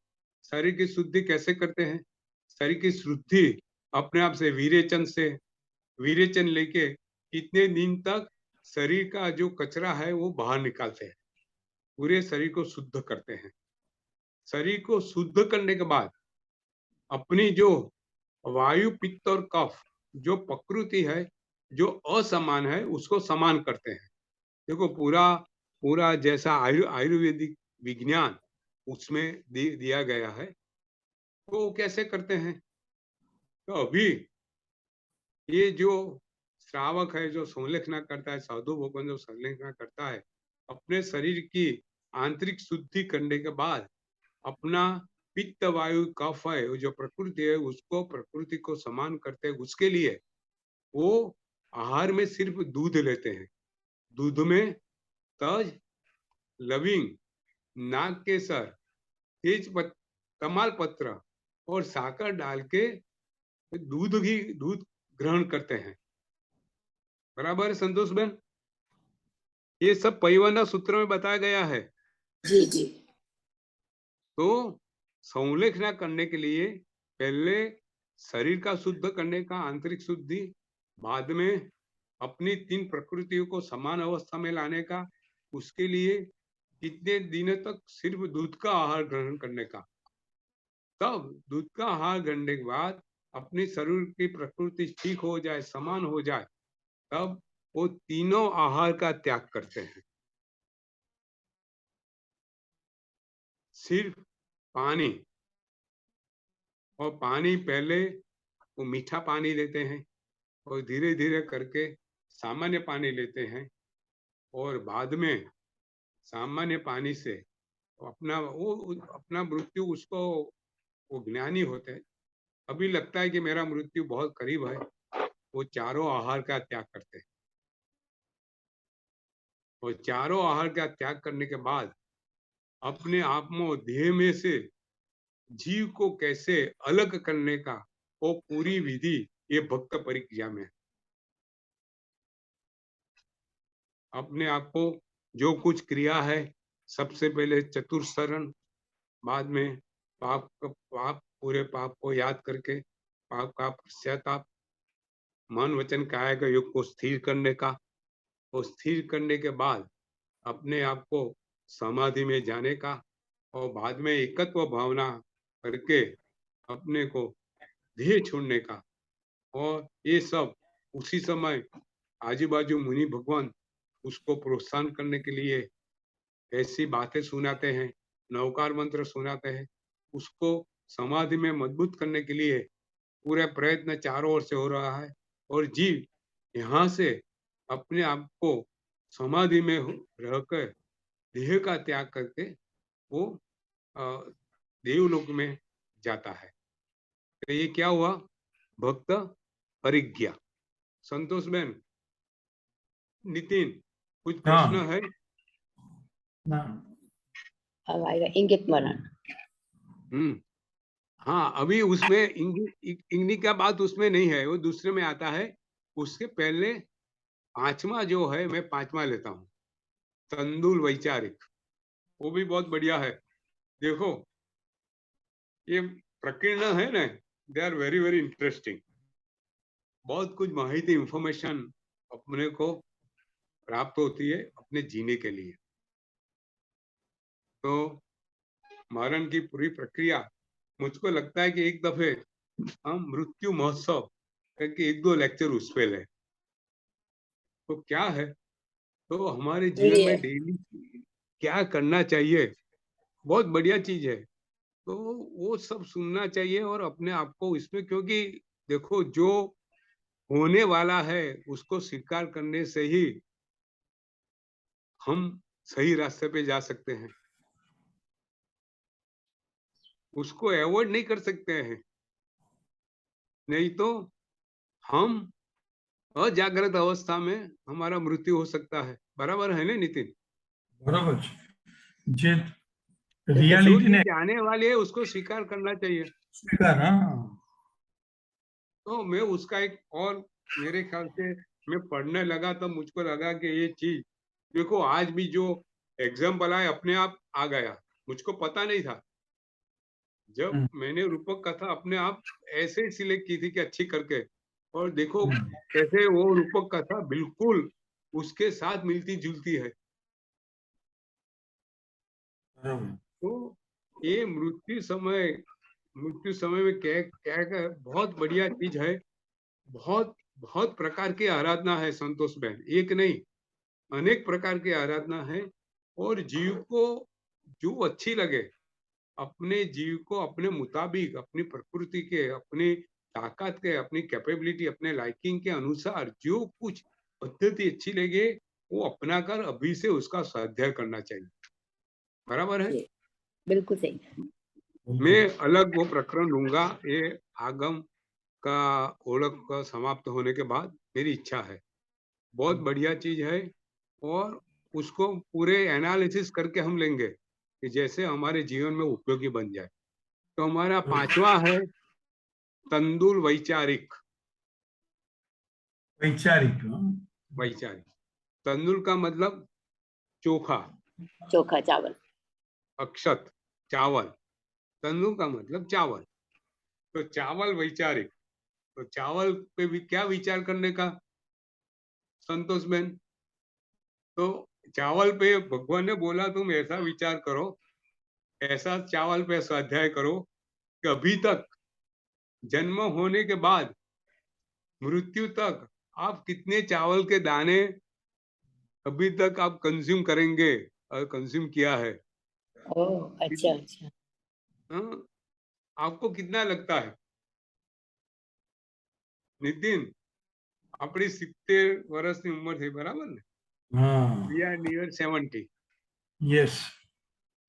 शरीर की शुद्धि कैसे करते हैं? शरीर की शुद्धि अपने आप से विरेचन लेके कितने दिन तक शरीर का जो कचरा है वो बाहर निकालते हैं, पूरे शरीर को शुद्ध करते हैं। शरीर को शुद्ध करने के बाद अपनी जो वायु, पित्त और कफ जो प्रकृति है, जो असमान है, उसको समान करते हैं। देखो, पूरा जैसा आयुर्वेदिक विज्ञान उसमें दिया गया है। तो कैसे करते हैं? तो अभी ये जो श्रावक है, जो संलेखना करता है, साधु भगवान जो संलेखना करता है, अपने शरीर की आंतरिक शुद्धि करने के बाद अपना पित्त, वायु, कफ है, जो प्रकृति है, उसको प्रकृति को समान करते हैं। उसके लिए वो आहार में सिर्फ दूध लेते हैं। दूध में तज, लविंग, नाग केसर, तमाल पत्र और साकर डाल के दूध ग्रहण करते हैं। बराबर है संतोष बहन? ये सब परिवहन सूत्र में बताया गया है। जी जी। तो संलेखना करने के लिए पहले शरीर का शुद्ध करने का, आंतरिक शुद्धि, बाद में अपनी 3 प्रकृतियों को समान अवस्था में लाने का, उसके लिए कितने दिनों तक सिर्फ दूध का आहार ग्रहण करने का। तब दूध का आहार करने के बाद अपनी शरीर की प्रकृति ठीक हो जाए, समान हो जाए, तब वो तीनों आहार का त्याग करते हैं। सिर्फ पानी, और पानी पहले वो मीठा पानी लेते हैं और धीरे धीरे करके सामान्य पानी लेते हैं, और बाद में सामान्य पानी से अपना मृत्यु, उसको वो ज्ञानी होते हैं, अभी लगता है कि मेरा मृत्यु बहुत करीब है, वो चारों आहार का त्याग करते हैं। और चारों आहार का त्याग करने के बाद अपने आप में, देह में से जीव को कैसे अलग करने का वो पूरी विधि ये भक्त परिक्रिया में। अपने आप को जो कुछ क्रिया है, सबसे पहले चतुर्शरण, बाद में पाप पूरे पाप को याद करके पाप का पश्चाताप, मन वचन काया का योग को स्थिर करने का, और स्थिर करने के बाद अपने आप को समाधि में जाने का, और बाद में एकत्व भावना करके अपने को देह छोड़ने का। और ये सब उसी समय आजू बाजू मुनि भगवान उसको प्रोत्साहन करने के लिए ऐसी बातें सुनाते हैं, नवकार मंत्र सुनाते हैं, उसको समाधि में मजबूत करने के लिए पूरा प्रयत्न चारों ओर से हो रहा है। और जीव यहाँ से अपने आप को समाधि में रहकर देह का त्याग करके वो देवलोक में जाता है। तो ये क्या हुआ? भक्त परिज्ञा। संतोष बहन, नितिन, कुछ प्रश्न है? अब आएगा इंगित मरण। हाँ, अभी उसमें इंगनी का बात उसमें नहीं है, वो दूसरे में आता है। उसके पहले 5वां जो है, मैं 5वां लेता हूँ, तंदुल वैचारिक, वो भी बहुत बढ़िया है। देखो, ये प्रकीर्ण है ना, they are very very interesting. बहुत कुछ माहिती, इंफॉर्मेशन अपने को प्राप्त होती है अपने जीने के लिए। तो मरण की पूरी प्रक्रिया, मुझको लगता है कि एक दफे हम मृत्यु महोत्सव करके 1-2 लेक्चर उस पे ले। तो क्या है, तो हमारे जीवन में डेली क्या करना चाहिए, बहुत बढ़िया चीज है। तो वो सब सुनना चाहिए और अपने आप को इसमें, क्योंकि देखो जो होने वाला है उसको स्वीकार करने से ही हम सही रास्ते पे जा सकते हैं, उसको अवॉइड नहीं कर सकते हैं, नहीं तो हम अजागृत अवस्था में हमारा मृत्यु हो सकता है। बराबर है ना नितिन? बराबर છે. જે जो रियलिटी ने चीज आने वाली है उसको स्वीकार करना चाहिए। स्वीकार, हाँ, तो मैं उसका एक और, मेरे ख्याल से मैं पढ़ने लगा तो मुझको लगा कि ये चीज देखो, आज भी जो एग्जाम्पल आए अपने आप आ गया, मुझको पता नहीं था। जब मैंने रूपक कथा अपने आप ऐसे सिलेक्ट की थी कि अच्छी करके, और देखो कैसे वो रूपक कथा बिल्कुल उसके साथ मिलती जुलती है। बराबर. तो ये मृत्यु समय में क्या क्या बहुत बढ़िया चीज है। बहुत बहुत प्रकार की आराधना है संतोष बहन, एक नहीं अनेक प्रकार की आराधना है। और जीव को जो अच्छी लगे, अपने जीव को अपने मुताबिक, अपनी प्रकृति के, अपनी ताकत के, अपनी कैपेबिलिटी, अपने लाइकिंग के अनुसार जो कुछ पद्धति अच्छी लगे वो अपनाकर अभी से उसका स्वाध्याय करना चाहिए। बराबर है? बिल्कुल सही। मैं अलग वो प्रकरण लूंगा, ये आगम का ओळख का समाप्त होने के बाद मेरी इच्छा है। बहुत बढ़िया चीज है और उसको पूरे एनालिसिस करके हम लेंगे कि जैसे हमारे जीवन में उपयोगी बन जाए। तो हमारा पांचवा है तंदुल वैचारिक। वैचारिक, हाँ. वैचारिक तंदुल का मतलब चोखा, चोखा चावल। अक्षत चावल, तंदुल का मतलब चावल। तो चावल वैचारिक, तो चावल पे भी क्या विचार करने का संतोष बहन? तो चावल पे भगवान ने बोला तुम ऐसा विचार करो, ऐसा चावल पे स्वाध्याय करो कि अभी तक, जन्म होने के बाद मृत्यु तक, आप कितने चावल के दाने अभी तक आप कंज्यूम करेंगे और कंज्यूम किया है। ओह अच्छा अच्छा। हाँ? आपको कितना लगता है नितिन? अपनी 70 વર્ષની ઉંમર થઈ, બરાબર ને? हाँ. We are near 70. यस.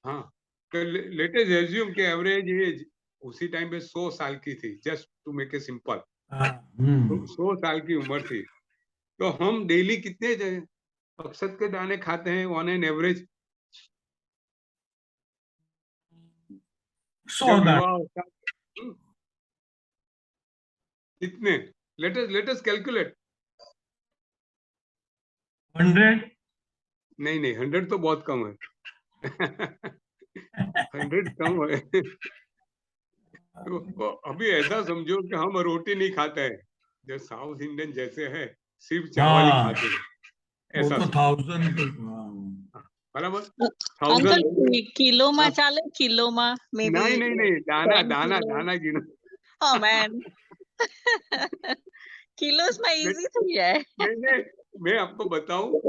हाँ, तो लेटेस्ट एज्यूम के एवरेज एज उसी टाइम पे 100 साल की थी, just to make a simple. हाँ. तो 100 साल की उम्र थी। तो हम डेली कितने अक्षत के दाने खाते हैं ऑन एन एवरेज? 100 दाने. कितने? Latest calculate. 100. नहीं नहीं, 100 तो बहुत कम है। 100 कम है। तो अभी ऐसा समझो कि हम रोटी नहीं खाते हैं, जो साउथ इंडियन जैसे है, सिर्फ चावल ही हाँ, खाते हैं, वो ऐसा तो समझो। 1000. बराबर? अंकल 1000। किलो में चाले, किलो में मे बी नहीं नहीं नहीं, दाना 10 दाना किलो. दाना गिनो। Oh man. किलोस में इजी थी है. नहीं, मैं आपको बताऊं,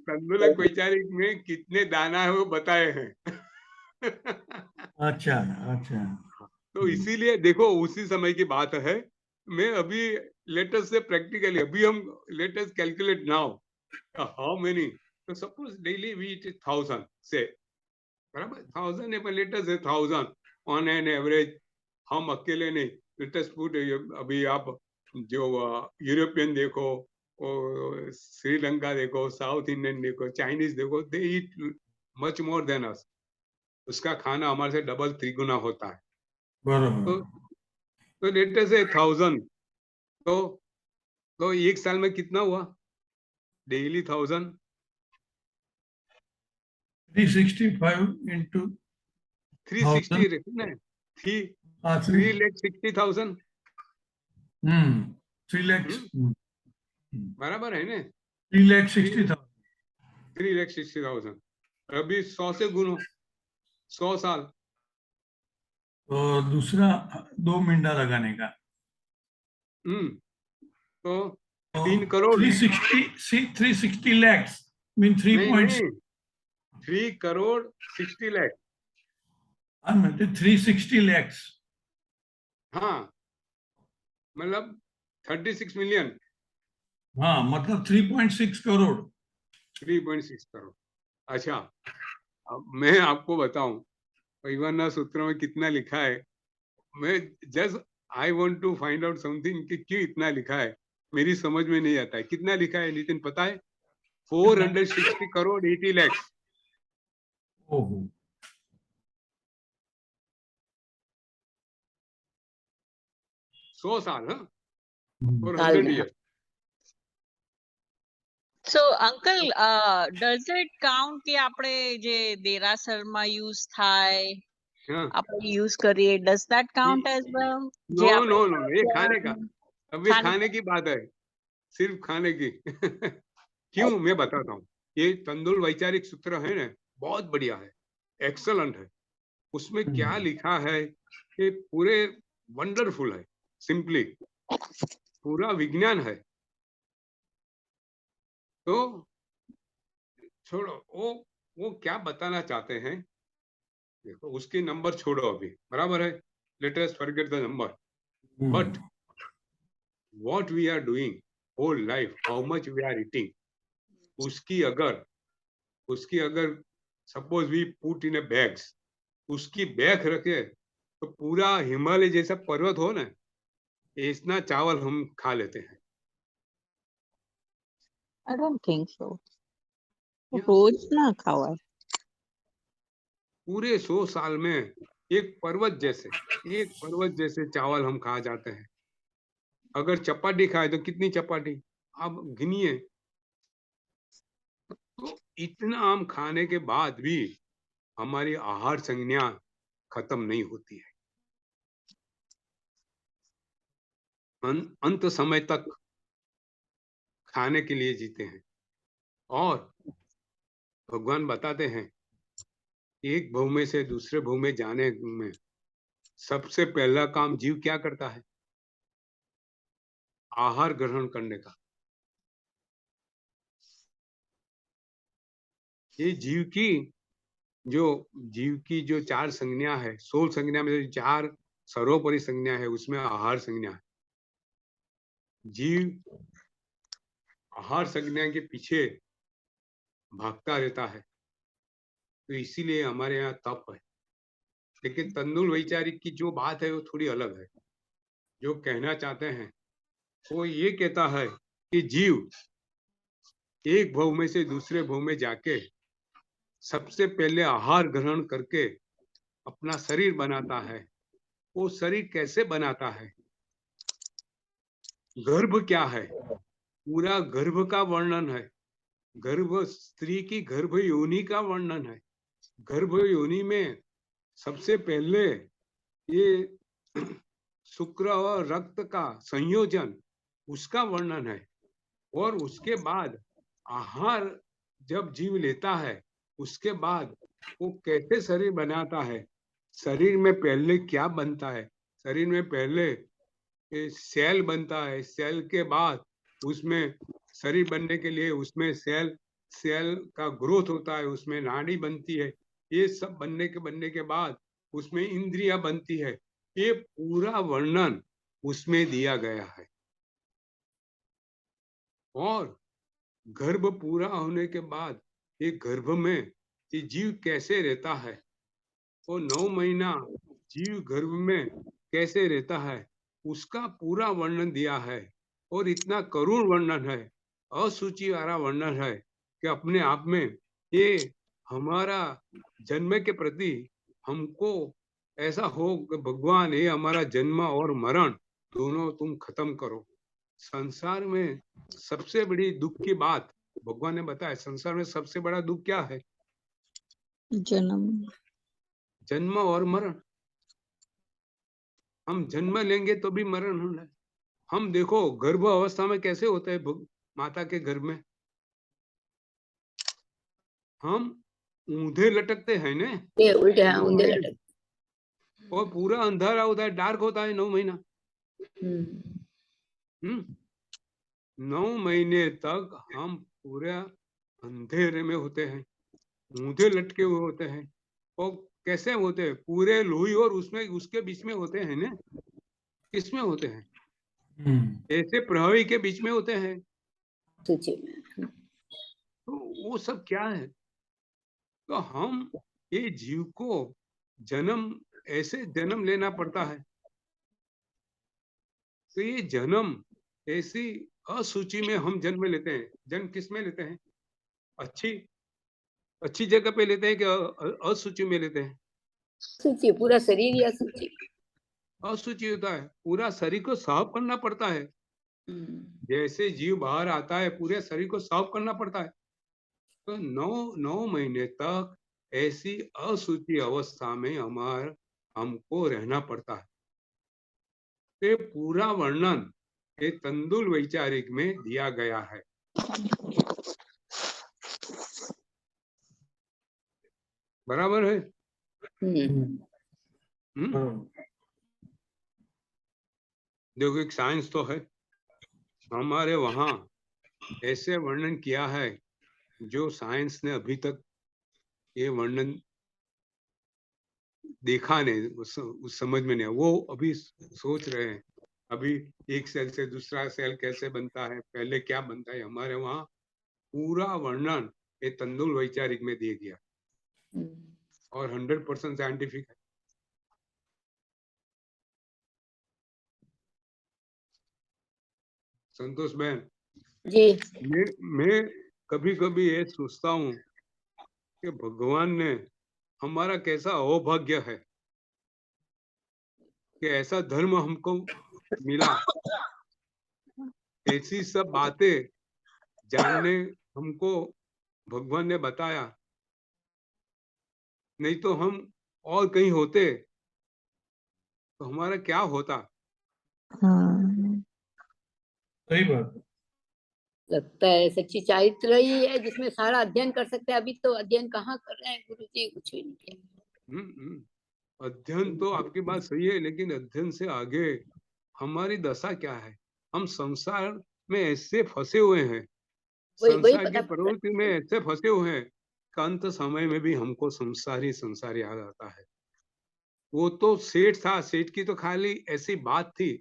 तंदुलक वैचारिक में कितने दाना है वो बताए हैं। अच्छा, अच्छा. तो इसीलिए देखो उसी समय की बात है। मैं अभी लेटेस्ट से प्रैक्टिकली, अभी हम latest calculate now how many. तो सपोज डेली वी ईट 1000 से, बराबर? 1000 है, पर लेटेस्ट है 1000 ऑन एन एवरेज। हम अकेले नहीं, लेटेस्ट फूड अभी आप जो यूरोपियन देखो, और श्रीलंका देखो, साउथ इंडियन देखो, चाइनीज देखो, दे ईट मच मोर देन अस। उसका खाना हमारे से डबल त्रिगुना होता है। बराबर. तो लेटे से 1000, तो एक साल में कितना हुआ? डेली 1000, 365 into 360 रखना है। 3,60,000 3 lakhs. बराबर है ना? 3,60,000. 3,60,000 अभी 100 से गुनो, 100 साल। तो दूसरा 2 मिंडा लगाने का. तो 3 करोड़ 360 lakhs. मीन 3 नहीं पॉइंट्स, नहीं, 3,60,00,000। हाँ म्हणजे 360 lakhs. हाँ, मतलब 36 मिलियन। हाँ मतलब 3.6 करोड़. 3.6 करोड़। अच्छा, अब मैं आपको बताऊं परिवहन सूत्र में कितना लिखा है। मैं just I want to find out something कि क्यों इतना लिखा है, मेरी समझ में नहीं आता है। कितना लिखा है नितिन, पता है? 460 करोड़ 80 लाख। ओहो. 100 साल, हाँ, फॉर साल 100 में। Year. So, uncle, does it count કે આપણે જે દેરાસરમાં use થાય, हाँ, આપણે use કરીએ, does that count as well? No જે नो આપણે नो, ये खाने का, अब ये खाने खाने की बात है, सिर्फ खाने की। क्यों, मैं बताता हूँ। ये तंदुल वैचारिक सूत्र है ना, बहुत बढ़िया है, एक्सलेंट है। उसमें क्या लिखा है कि पूरे वंडरफुल है, सिंपली पूरा विज्ञान है। तो छोड़ो वो क्या बताना चाहते हैं, देखो उसके नंबर छोड़ो अभी, बराबर है, let us forget the number, but what we are doing whole life, how much we are eating, उसकी अगर suppose we put in a bags, उसकी बैग रखे तो पूरा हिमालय जैसा पर्वत हो ना, इतना चावल हम खा लेते हैं। I don't think so. रोज ना खाओ. पूरे 100 साल में एक पर्वत जैसे चावल हम खा जाते हैं। अगर चपाटी खाए तो कितनी चपाटी आप गिनिए। तो इतना हम खाने के बाद भी हमारी आहार संज्ञा खत्म नहीं होती है। अंत समय तक खाने के लिए जीते हैं। और भगवान बताते हैं एक भूमि से दूसरे भूमि जाने में सबसे पहला काम जीव क्या करता है? आहार ग्रहण करने का। ये जीव की जो 4 संज्ञा है, 16 संज्ञा में जो 4 सर्वोपरि संज्ञा है, उसमें आहार संज्ञा है। जीव आहार संज्ञा के पीछे भागता रहता है, तो इसीलिए हमारे यहाँ तप है। लेकिन तंदुल वैचारिक की जो बात है वो थोड़ी अलग है। जो कहना चाहते हैं वो ये कहता है कि जीव एक भूमि से दूसरे भूमि जाके सबसे पहले आहार ग्रहण करके अपना शरीर बनाता है। वो शरीर कैसे बनाता है? गर्भ क्या है, पूरा गर्भ का वर्णन है। गर्भ, स्त्री की गर्भ योनि का वर्णन है। गर्भ योनि में सबसे पहले ये शुक्र और रक्त का संयोजन, उसका वर्णन है। और उसके बाद आहार जब जीव लेता है, उसके बाद वो कैसे शरीर बनाता है। शरीर में पहले क्या बनता है? शरीर में पहले सेल बनता है। सेल के बाद उसमें शरीर बनने के लिए उसमें सेल का ग्रोथ होता है, उसमें नाड़ी बनती है। ये सब बनने के बाद उसमें इंद्रियां बनती है। ये पूरा वर्णन उसमें दिया गया है। और गर्भ पूरा होने के बाद एक गर्भ में ये जीव कैसे रहता है, वो 9 महीना जीव गर्भ में कैसे रहता है, उसका पूरा वर्णन दिया है। और इतना करुण वर्णन है, असूचि वाला वर्णन है कि अपने आप में ये हमारा जन्म के प्रति हमको ऐसा हो कि भगवान ये हमारा जन्म और मरण दोनों तुम खत्म करो। संसार में सबसे बड़ी दुख की बात भगवान ने बताया, संसार में सबसे बड़ा दुख क्या है? जन्म और मरण। हम जन्म लेंगे तो भी मरण होना है। हम देखो गर्भ अवस्था में कैसे होता है, माता के गर्भ में हम ऊंधे लटकते हैं ना, ये उल्टे, हाँ, 9 ऊंधे महीने, लटक। और पूरा अंधारा होता है, डार्क होता है 9 महीना। 9 महीने तक हम पूरा अंधेरे में होते हैं, मूंधे लटके हुए होते हैं, और कैसे होते हैं? पूरे लोही और उसमें उसके बीच में होते हैं ना, किसमें होते हैं? ऐसे प्रभावी के बीच में होते हैं। सूची में तो वो सब क्या है? तो हम ये जीव को जन्म ऐसे जन्म लेना पड़ता है। तो ये जन्म ऐसी असूची में हम जन्म लेते हैं। जन्म किस में लेते हैं? अच्छी अच्छी जगह पे लेते हैं कि असूची में लेते हैं? सूची, पूरा शरीर या सूची? असूची होता है, पूरा शरीर को साफ करना पड़ता है। जैसे जीव बाहर आता है पूरे शरीर को साफ करना पड़ता है। तो 9 महीने तक ऐसी अशुचि अवस्था में हमको रहना पड़ता है। ये पूरा वर्णन ये तंदुल वैचारिक में दिया गया है। बराबर है? देखो एक साइंस तो है, हमारे वहां ऐसे वर्णन किया है जो साइंस ने अभी तक ये वर्णन देखा नहीं, उस समझ में नहीं। वो अभी सोच रहे हैं अभी एक सेल से दूसरा सेल कैसे बनता है, पहले क्या बनता है। हमारे वहां पूरा वर्णन ये तंदुल वैचारिक में दिया गया और 100% साइंटिफिक है। संतोष बहन जी, मैं कभी कभी ये सोचता हूँ कि भगवान ने हमारा कैसा अहोभाग्य है कि ऐसा धर्म हमको मिला, ऐसी सब बातें जानने हमको भगवान ने बताया। नहीं तो हम और कहीं होते तो हमारा क्या होता। सही बात। लगता है सच्ची चारित्र ही है जिसमें सारा अध्ययन कर सकते हैं। अभी तो अध्ययन कहाँ कर रहे हैं गुरु जी, कुछ भी नहीं किया। अध्ययन तो आपकी बात सही है, लेकिन अध्ययन से आगे हमारी दशा क्या है? हम संसार में ऐसे फंसे हुए हैं, वही संसार की पता प्रवृत्ति में ऐसे फंसे हुए हैं कि अंत समय में भी हमको संसार याद आता है। वो तो सेठ था, सेठ की तो खाली ऐसी बात थी,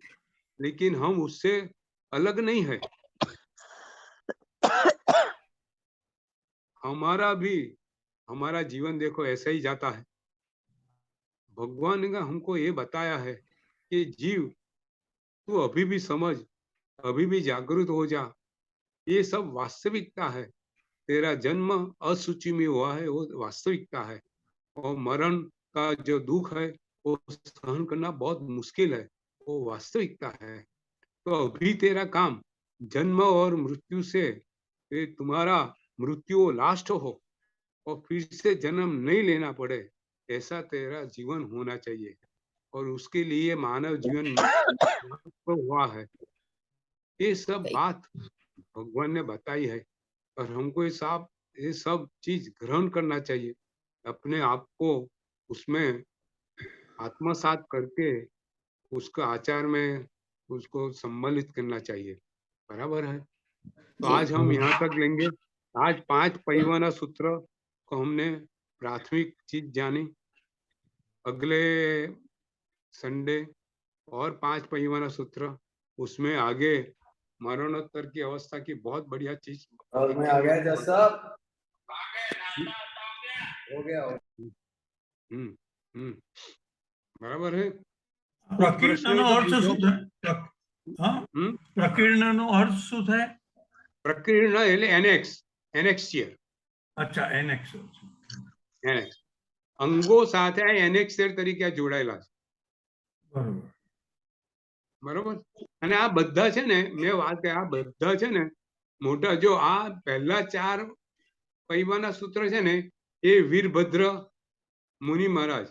लेकिन हम उससे अलग नहीं है। हमारा जीवन देखो ऐसा ही जाता है। भगवान ने हमको ये बताया है कि जीव तू अभी भी समझ, अभी भी जागृत हो जा, ये सब वास्तविकता है। तेरा जन्म असूचि में हुआ है वो वास्तविकता है, और मरण का जो दुख है वो सहन करना बहुत मुश्किल है, वो वास्तविकता है। तो अभी तेरा काम जन्म और मृत्यु से तुम्हारा मृत्यु लास्ट हो और फिर से जन्म नहीं लेना पड़े, ऐसा तेरा जीवन होना चाहिए। और उसके लिए मानव जीवन हुआ है। ये सब बात भगवान ने बताई है और हमको ये सब चीज ग्रहण करना चाहिए, अपने आप को उसमें आत्मसात करके उसका आचार में उसको सम्मिलित करना चाहिए। बराबर है? तो आज हम यहाँ तक लेंगे। आज 5 परिवहन सूत्र को हमने प्राथमिक चीज जानी। अगले संडे और 5 परिवहन सूत्र, उसमें आगे मरणोत्तर की अवस्था की बहुत बढ़िया चीज। और मैं आ गया जैसा हो गया। बराबर है? પ્રકીર્ણનો અર્થ શું થાય? હા, પ્રકીર્ણનો અર્થ શું થાય? પ્રકીર્ણ એટલે એનેક્સિયર. અચ્છા, એનેક્સ. એનેક્સ અંગો સાથે એનેક્સિયર તરીકે જોડાયેલા છે. બરોબર. બરોબર. અને આ બધા છે ને, મેં વાત કરી, આ બધા છે ને મોટા, જો આ પહેલા 4 પરિવારના સૂત્ર છે ને એ વીરભદ્ર મુનિ મહારાજ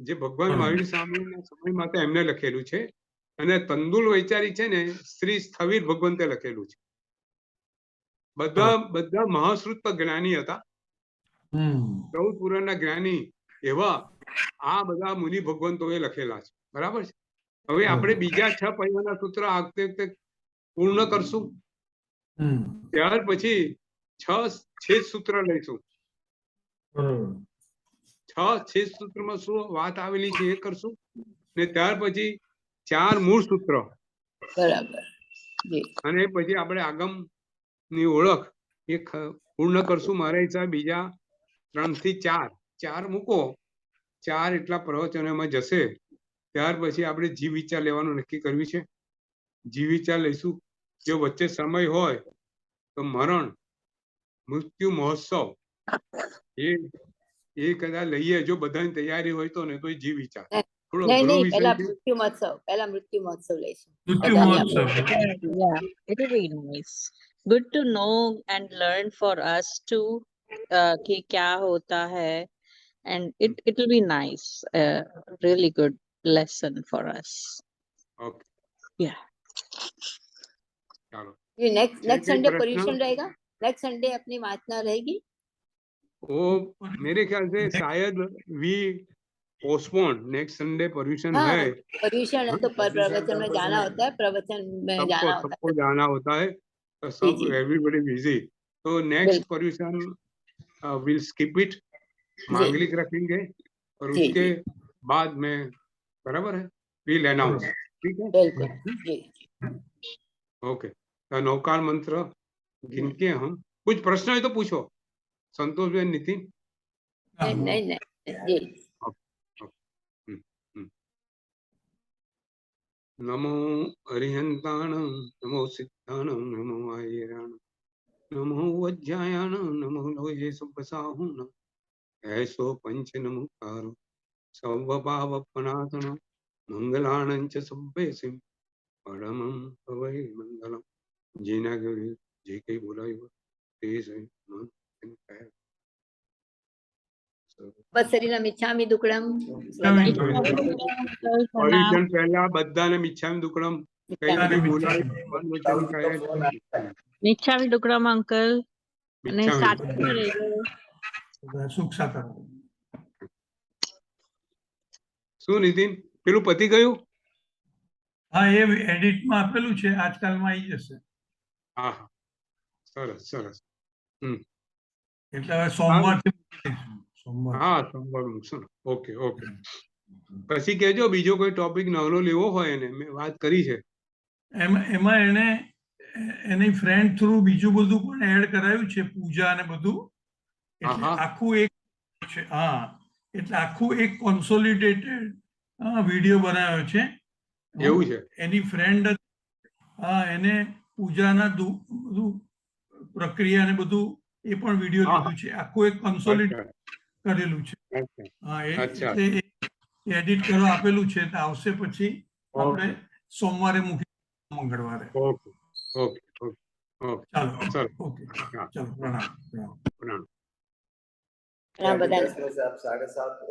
જે ભગવાન મહાવીર સ્વામીના સમયમાં તો એમને લખેલું છે, અને તંદુલ વૈચારિક છે ને શ્રી સ્થવિર ભગવંતે લખેલું છે. બધા મહાશ્રુત જ્ઞાની હતા, 14 પુરાણના જ્ઞાની એવા આ બધા મુનિ ભગવંતોએ લખેલા છે. બરાબર છે? હવે આપણે બીજા 6 પરિવારના સૂત્ર આ વખતે પૂર્ણ કરશું. ત્યાર પછી છેદ સૂત્ર લઈશું. બરોબર. 6 છેદ સૂત્રમાં શું વાત આવેલી છે એ કરશું ને ત્યાર પછી 4 મૂળ સૂત્ર બરાબર જી અને પછી આપણે આગમની ઓળખ એ પૂર્ણ કરશું. મારા હિસાબે બીજા 3 થી 4 મૂકો, 4 એટલા પ્રવચનોમાં જશે. ત્યાર પછી આપણે જીવ વિચાર લેવાનું નક્કી કર્યું છે. જીવ વિચાર લઈશું. જો વચ્ચે સમય હોય તો મરણ મૃત્યુ મહોત્સવ એ કદાચ લઈએ, જો બધાની તૈયારી હોય તો. ને તો જીવ વિચાર થોડો નહીં અઘરો નહીં વિષય પહેલા છે. મૃત્યુ મહોત્સવ લઈશું. મૃત્યુ બધાની મહોત્સવ. Yeah, it will be nice. Good to know and learn for us too कि क्या होता है, and it will be nice, really good lesson for us. Okay, Yeah. ચાલો. ये नेक्स्ट कोई संडे प्रश्न? पोल्यूशन रहेगा. नेक्स्ट संडे अपनी वाचना रहेगी. वो मेरे ख्याल से शायद we postpone next Sunday permission हाँ है. पोल्यूशन है तो प्रवचन में जाना होता है. प्रवचन में जाना होता सबको जाना होता है तो जी, सब जी। Everybody busy. तो नेक्स्ट बिल्कुल। परमिशन विल स्किप इट, मांगलिक रखेंगे और जी, उसके जी। बाद में बराबर है विल अनाउंस. ठीक है, बिल्कुल जी. ओके. तो नौकार मंत्र गिन के हम कुछ प्रश्न है तो पूछो. संतोष बेन, नितिन. नहीं नहीं नहीं जी. नमो अरिहंताणं, नमो सिद्धाणं, नमो आयराणं, नमो वज्रायाणं, नमो लोये सुपसाहुणं. ऐसो पंच नमोकार सर्वभावपनाशनं मंगलानं च सभ्यसिं परमं भवै मंगलम. जीना गरी जे कई बोलायो ते सही मन कहे. બસરીના મિચ્છામિ દુક્કડમ. પરિજન પહેલા બધાને મિચ્છામિ દુક્કડમ કઈ કઈ બોલાય મન વચન કાયા. Nichami Dukram uncle. અને મિચ્છામિ સાથે રહેજો. સુખ સાતા. શું નીતિન, પેલું પતી ગયું? હા, એ એડિટમાં આપેલું છે, આજકાલમાં આવી જશે. હા હા, સરસ સરસ. એટલે હવે સોમવારથી મૂકી દઈશું. સોમવાર. હા, સોમવાર મૂકશો ને. Okay okay. પછી કહેજો બીજો કોઈ ટોપિક નવલો લેવો હોય ને, મેં વાત કરી છે. એમાં એને એની ફ્રેન્ડ થ્રુ બીજું બધું પણ એડ કરાયું છે, પૂજા અને બધું. એટલે હા. આખું એક છે. હા, એટલે આખું એક કોન્સોલિડેટેડ વિડીયો બનાવ્યો છે. એવું છે? એની ફ્રેન્ડ, હા, એને પૂજાના બધું પ્રક્રિયા ને બધું એ પણ વિડીયો લીધું છે. આખું એક કોન્સોલિડેટ કરેલું છે. હા, અચ્છા. એટલે એડિટ કરવા આપેલું છે. આવશે પછી આપણે સોમવારે મૂકી મંગળવારે. Okay okay okay okay. ચાલો. ચાલો. ઓકે, હા, ચાલો. પ્રણામ. પ્રણામ. ઘણા બધા साहब 7:30